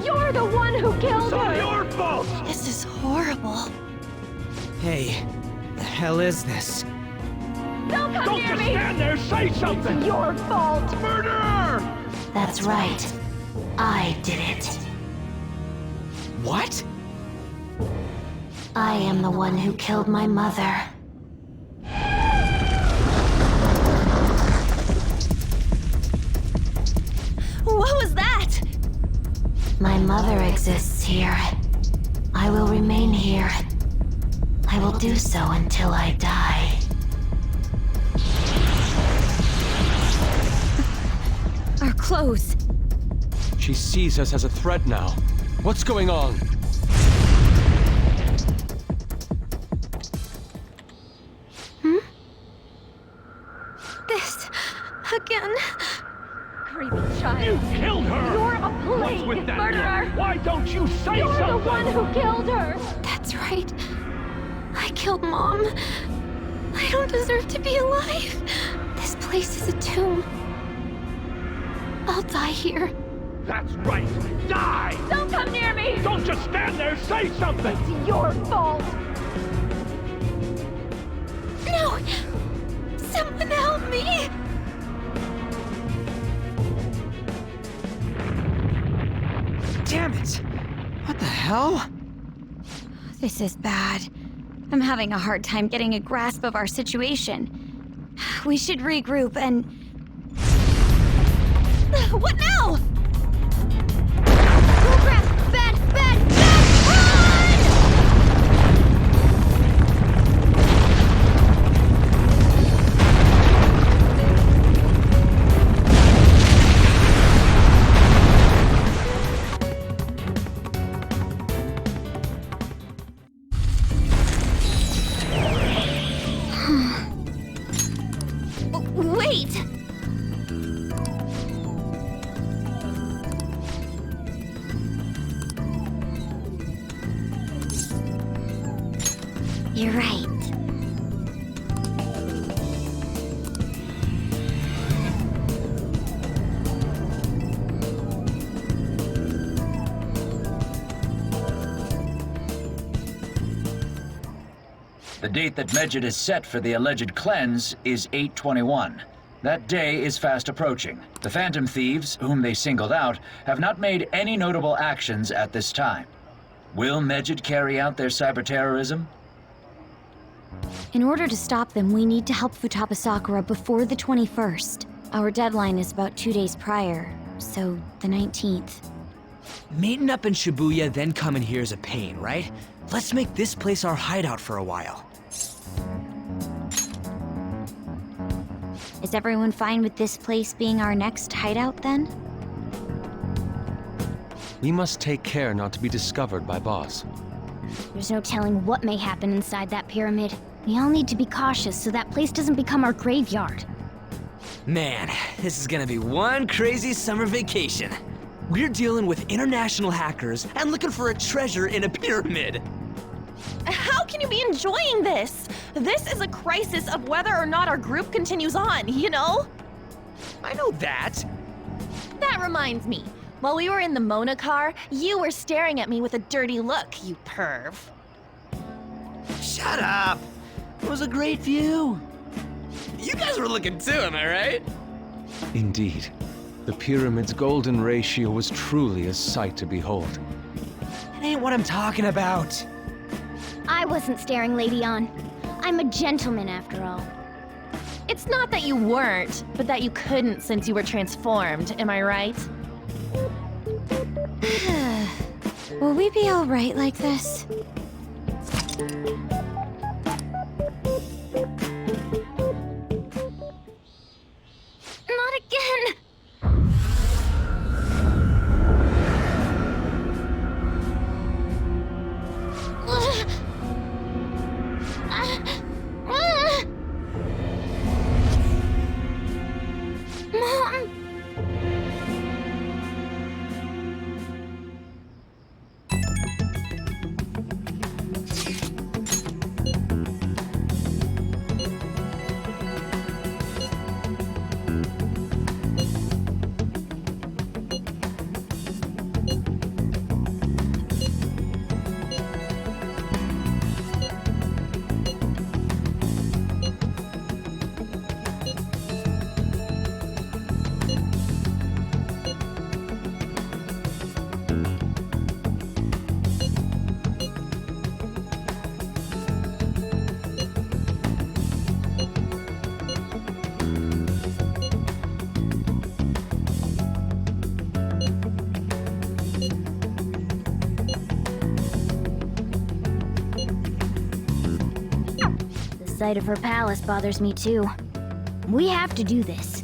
You're the one who killed It's all her! your fault! This is horrible. Hey, the hell is this? Don't come Don't near just me! stand there, say something! It's your fault! Murderer! That's right. I did it. What? I am the one who killed my mother. What was that? My mother exists here. I will remain here. I will do so until I die. Our clothes. She sees us as a threat now. What's going on? This again. Creepy child. You killed her! You're a plague! What's with that Murderer! look? Why don't you say You're something? the one who killed her! That's right. I killed Mom. I don't deserve to be alive. This place is a tomb. I'll die here. That's right! Die! Don't come near me! Don't just stand there, say something! It's your fault! No! Someone help me! Damn it! What the hell? This is bad. I'm having a hard time getting a grasp of our situation. We should regroup and... What now? Oh crap! Bad! Bad! Bad! Run! Wait! You're right. The date that Medjed has set for the alleged cleanse is 8/21. That day is fast approaching. The Phantom Thieves, whom they singled out, have not made any notable actions at this time. Will Medjed carry out their cyber-terrorism? In order to stop them, we need to help Futaba Sakura before the 21st. Our deadline is about 2 days prior, so the 19th. Meeting up in Shibuya, then coming here is a pain, right? Let's make this place our hideout for a while. Is everyone fine with this place being our next hideout then? We must take care not to be discovered by Boss. There's no telling what may happen inside that pyramid. We all need to be cautious so that place doesn't become our graveyard. Man, this is gonna be one crazy summer vacation. We're dealing with international hackers and looking for a treasure in a pyramid. How can you be enjoying this? This is a crisis of whether or not our group continues on, you know? I know that. That reminds me. While we were in the Mona car, you were staring at me with a dirty look, you perv. Shut up. It was a great view. You guys were looking too, am I right? Indeed. The pyramid's golden ratio was truly a sight to behold. That ain't what I'm talking about. I wasn't staring, Lady On. I'm a gentleman after all. It's not that you weren't, but that you couldn't since you were transformed, am I right? Will we be all right like this? Not again! something? The sight of her palace bothers me too. We have to do this.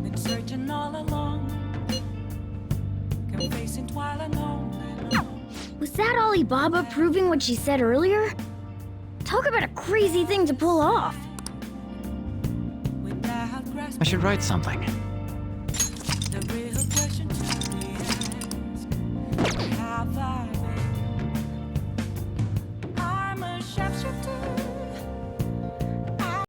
Been searching all along, confessing while alone. Was that Alibaba proving what she said earlier? Talk about a crazy thing to pull off. I should write something. The real question to be asked, have I been? I'm a sharpshooter.